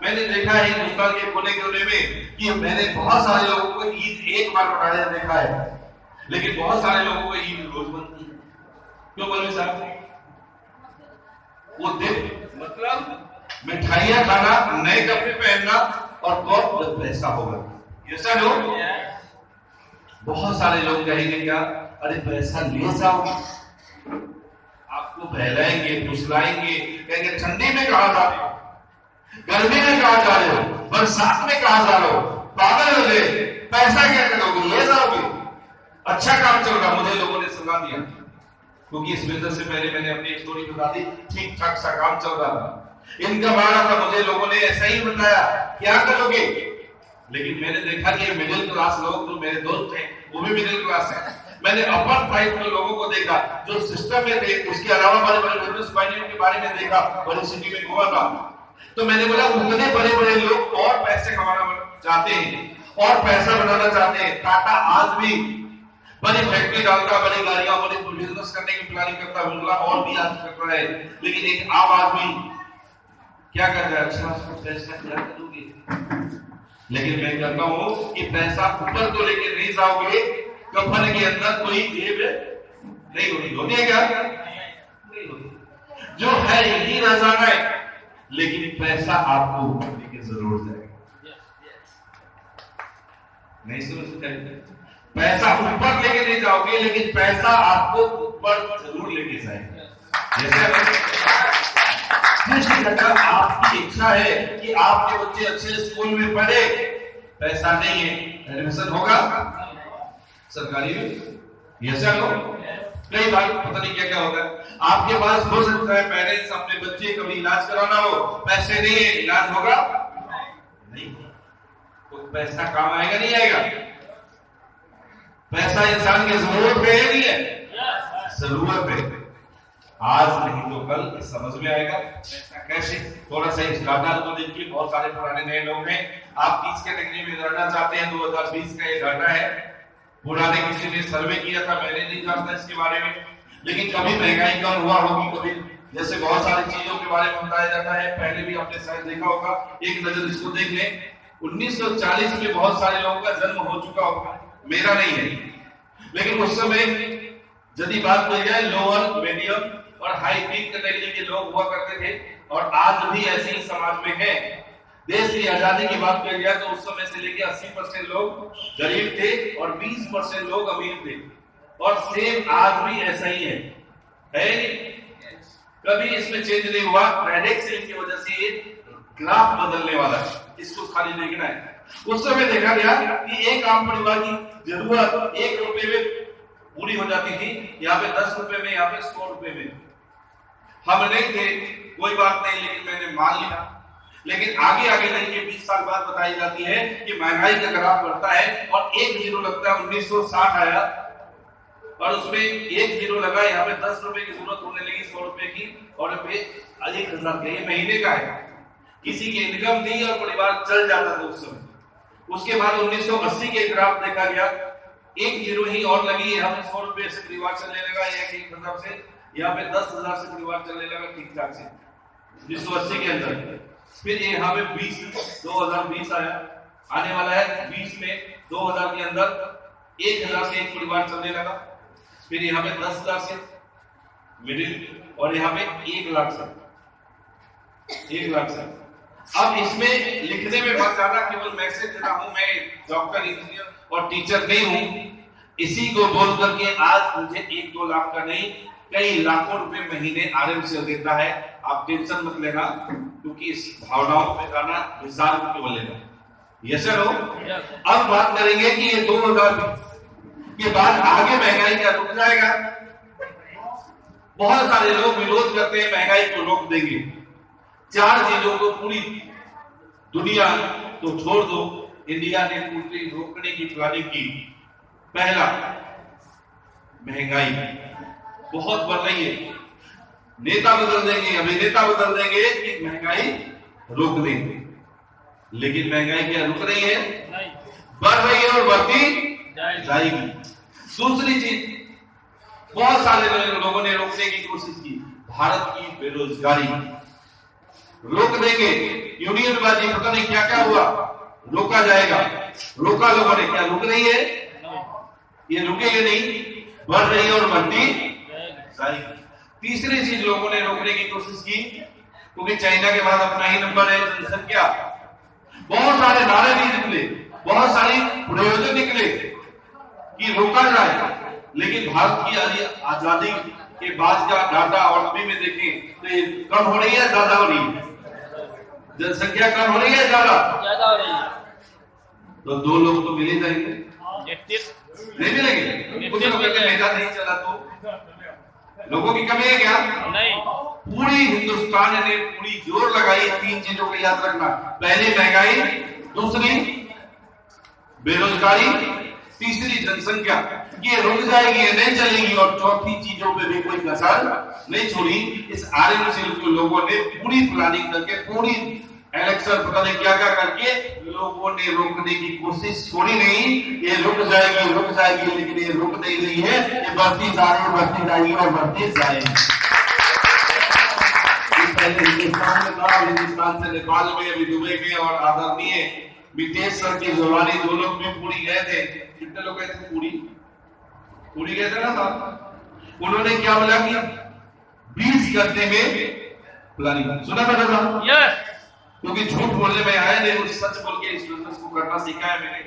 मैंने देखा है हिंदुस्तान के कोने कोने में कि मैंने बहुत सारे लोगों को ईद एक बार मनाया देखा है, लेकिन बहुत सारे लोगों को ईद रोज बनती है। क्यों बोले साहब? वो दिन मतलब मिठाइयां खाना, नए कपड़े पहनना और बहुत पैसा होगा, ऐसा लोग। बहुत सारे लोग कहेंगे क्या, अरे पैसा ले जाओ, आपको बहलाएंगे, फुसलाएंगे, कहेंगे ठंडी में कहां जा रहे हो, गर्मी में कहां जा रहे हो, बरसात में कहां जा रहे हो, पागल हो गए, पैसा क्या करोगे, ले जाओगे। अच्छा काम चल रहा, मुझे लोगों ने सलाह दिया, क्योंकि इस बिजनेस से पहले मैंने अपनी स्टोरी बता दी, ठीक ठाक सा काम चल रहा था, इनकम आ रहा था, मुझे लोगों ने ऐसा ही बताया क्या करोगे। लेकिन मैंने देखा कि मिडिल क्लास लोग, जो मेरे दोस्त हैं वो भी मिडिल क्लास है, मैंने अपर टाइप के लोगों को देखा जो सिस्टम में थे, उसके अलावा बड़े बड़े बिजनेस माइंडेड के बारे में देखा, बड़ी सिटी में घूमा था। तो मैंने बोला उतने बड़े बड़े लोग और पैसे कमाना चाहते हैं और पैसा बनाना चाहते हैं। टाटा आज भी बड़ी फैक्ट्री डालता, बड़ी गाड़ियां, बड़ी बिजनेस करने की प्लानिंग करता, बिरला और भी आज कर रहा है, लेकिन एक आम आदमी क्या कर रहा है, अच्छा पैसा क्या करोगे। लेकिन मैं कहता हूं कि पैसा ऊपर तो लेके नहीं जाओगे, कफन के अंदर कोई जेब नहीं होती, होती है क्या? नहीं होती। जो है यही रह जाना है, लेकिन पैसा आपको ऊपर लेके जरूर जाएगा। नहीं समझते? पैसा ऊपर लेके नहीं जाओगे, लेकिन पैसा आपको ऊपर जरूर लेके जाएगा। जैसे आपकी इच्छा है कि आपके बच्चे अच्छे स्कूल में पढ़े, पैसा नहीं है, एडमिशन होगा सरकारी में, ऐसा लो। कई बार पता नहीं क्या क्या होता है, आपके पास हो सकता है पेरेंट्स अपने बच्चे का भी इलाज कराना हो, पैसे नहीं है, इलाज होगा नहीं, तो पैसा काम आएगा नहीं आएगा? पैसा इंसान की जरूरत है नहीं है? जरूरत है, आज नहीं तो कल समझ में आएगा पैसा कैसे। थोड़ा सा इस डाटा को देखिए, बहुत सारे पुराने नए लोग हैं, आप 30 कैटेगरी में लड़ना चाहते हैं, 2020 का ये डाटा है, पुराने किसी ने सर्वे किया था, मैंने नहीं जानता इसके बारे में, लेकिन कभी महंगाई कम हुआ होगी, कभी जैसे बहुत सारी चीजों के बारे में बताया जाता है, पहले भी आपने शायद देखा होगा, एक नजर इसको देख लें। 1940 में बहुत सारे लोगों का जन्म हो चुका होगा, मेरा नहीं है, लेकिन उस समय यदि बात की जाए लोअर, मीडियम और हाई पीक कैटेगरी के लोग हुआ करते थे, और आज भी ऐसे ही समाज में है। देश की आजादी की बात की जाए तो उस समय से लेकर 80% लोग गरीब थे और 20% लोग अमीर थे, और सेम आज भी ऐसा ही है? कभी इसमें चेंज नहीं हुआ। प्रेडिक्शन की वजह से ये ग्राफ बदलने वाला है, इसको खाली देखना है। उस समय देखा गया कि एक आम परिवार की जरूरत 1 रुपए में पूरी हो जाती थी, यहाँ पे 10 रुपए में, यहाँ पे 100 रुपए में। हम नहीं थे, कोई बात नहीं, लेकिन मैंने मान लिया। लेकिन आगे आगे देखिए 20 साल बाद बताई जाती है कि महंगाई का ग्राफ बढ़ता है और 1 जीरो लगता है। 1960 आया और उसमें 1 जीरो लगा, यहाँ पे 10 रुपए की जरूरत होने लगी 100 रुपए की, और पे 1000 ये महीने का है। किसी की इनकम थी और परिवार चल जाता था उस समय। उसके बाद 1980 के ग्राफ देखा गया, 1 जीरो ही और लगी, यहाँ पे 100 रुपए से परिवार चलने लगा, 1000 से, यहाँ पे 10,000 से परिवार चलने लगा ठीक ठाक से 1980 के अंदर। फिर यहाँ पे 2020 आया, आने वाला है 20 में 2000 के अंदर 1000 से एक परिवार चलने लगा। फिर यहाँ पे 10,000 से मिडिल, और यहाँ पे 1 लाख से, 1 लाख से। अब इसमें लिखने में बहुत ज्यादा केवल मैसेज देता हूं, मैं डॉक्टर, इंजीनियर और टीचर नहीं हूं। इसी को बोल करके आज मुझे 1-2 लाख का नहीं, कई लाखों रुपए महीने आरएमसीएल देता है। आप टेंशन मत लेना, क्योंकि इस भावनाओं पे गाना विचार केवल लेना। यस सर हो। अब बात करेंगे कि ये 2020 के बाद आगे महंगाई क्या रुक जाएगा? बहुत सारे लोग विरोध करते हैं महंगाई को रोक देंगे। 4 चीजों को पूरी दुनिया तो छोड़ दो, इंडिया ने पूरी रोकने की प्लानिंग की। पहला, महंगाई बहुत बढ़ रही है, नेता बदल देंगे, अभिनेता बदल देंगे कि महंगाई रोक देंगे, लेकिन महंगाई क्या रुक रही है? बढ़ रही है और बढ़ती जाएगी। दूसरी चीज, बहुत सारे लोगों ने रोकने की कोशिश की, भारत की बेरोजगारी रोक देंगे। यूनियनवादी पता नहीं क्या क्या हुआ, रोका जाएगा, रोका लोगों ने, क्या रुक रही है? ये रुकेगी नहीं, बढ़ रही है और बढ़ती जाएगी। तीसरी चीज लोगों ने रोकने की कोशिश की, क्योंकि चाइना के बाद अपना ही नंबर है जनसंख्या। बहुत सारे नारे भी निकले, बहुत सारी प्रयोजन निकले कि रोका जाए, लेकिन भारत की आजादी के बाद का डाटा और अभी में देखें तो ये कम हो रही है, ज्यादा हो रही है? जनसंख्या कम हो रही है, ज्यादा हो रही है। तो 2 लोग तो मिले जाएंगे, नहीं मिलेंगे? कुछ लोगों का नेता नहीं चला तो लोगों की कमी है क्या? नहीं। पूरी हिंदुस्तान ने पूरी जोर लगाई 3 चीजों को याद रखना। पहली महंगाई, दूसरी बेरोजगारी, तीसरी जनसंख्या। ये रुक जाएगी, ये नहीं चलेगी, और चौथी चीजों पे भी कोई कसर नहीं छोड़ी। इस आरएमसीएल के लोगों ने पूरी प्लानिंग करके, पूरी इलेक्शन पता नहीं क्या क्या करके लोगों ने रोकने की कोशिश छोड़ी नहीं। ये रुक जाएगी, लेकिन ये रुक नहीं रही है, ये बढ़ती जा रही है, बढ़ती जाएगी और बढ़ती जाएगी। पहले हिंदुस्तान में था, हिंदुस्तान से नेपाल में, अभी दुबई में, और आदरणीय मितेश सर की जवानी 2 लोग भी पूरी गए थे। कितने लोग गए थे? पूरी गए थे ना साहब। उन्होंने क्या बोला कि 20 घंटे में प्लानिंग, सुना था साहब? यस। क्योंकि झूठ बोलने में आया नहीं, सच बोल के इस बिजनेस को करना सीखा है मैंने।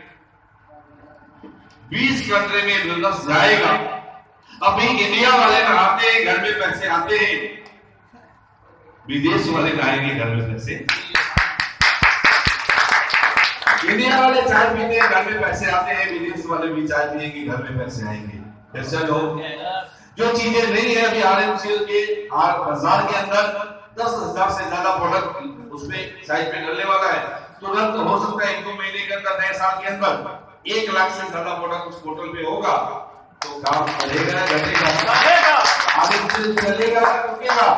20 घंटे में बिजनेस जाएगा। अभी इंडिया वाले नहाते हैं, घर में पैसे आते हैं, विदेश वाले नहाएंगे, घर में पैसे। इंडिया वाले चाय पीते हैं, घर में पैसे आते हैं, विदेश वाले भी चाय पिएंगे, घर में पैसे आएंगे। ऐसा लोग जो चीजें नहीं है अभी आरएमसीएल के बाजार के अंदर 10,000 से ज्यादा प्रोडक्ट उसमें साइड पे डलने वाला है। तुरंत हो सकता है 1-2 महीने के अंदर, नए साल के अंदर 1 लाख से ज्यादा प्रोडक्ट उस पोर्टल पे होगा। तो काम करेगा, घटेगा, आगे चलेगा, रुकेगा।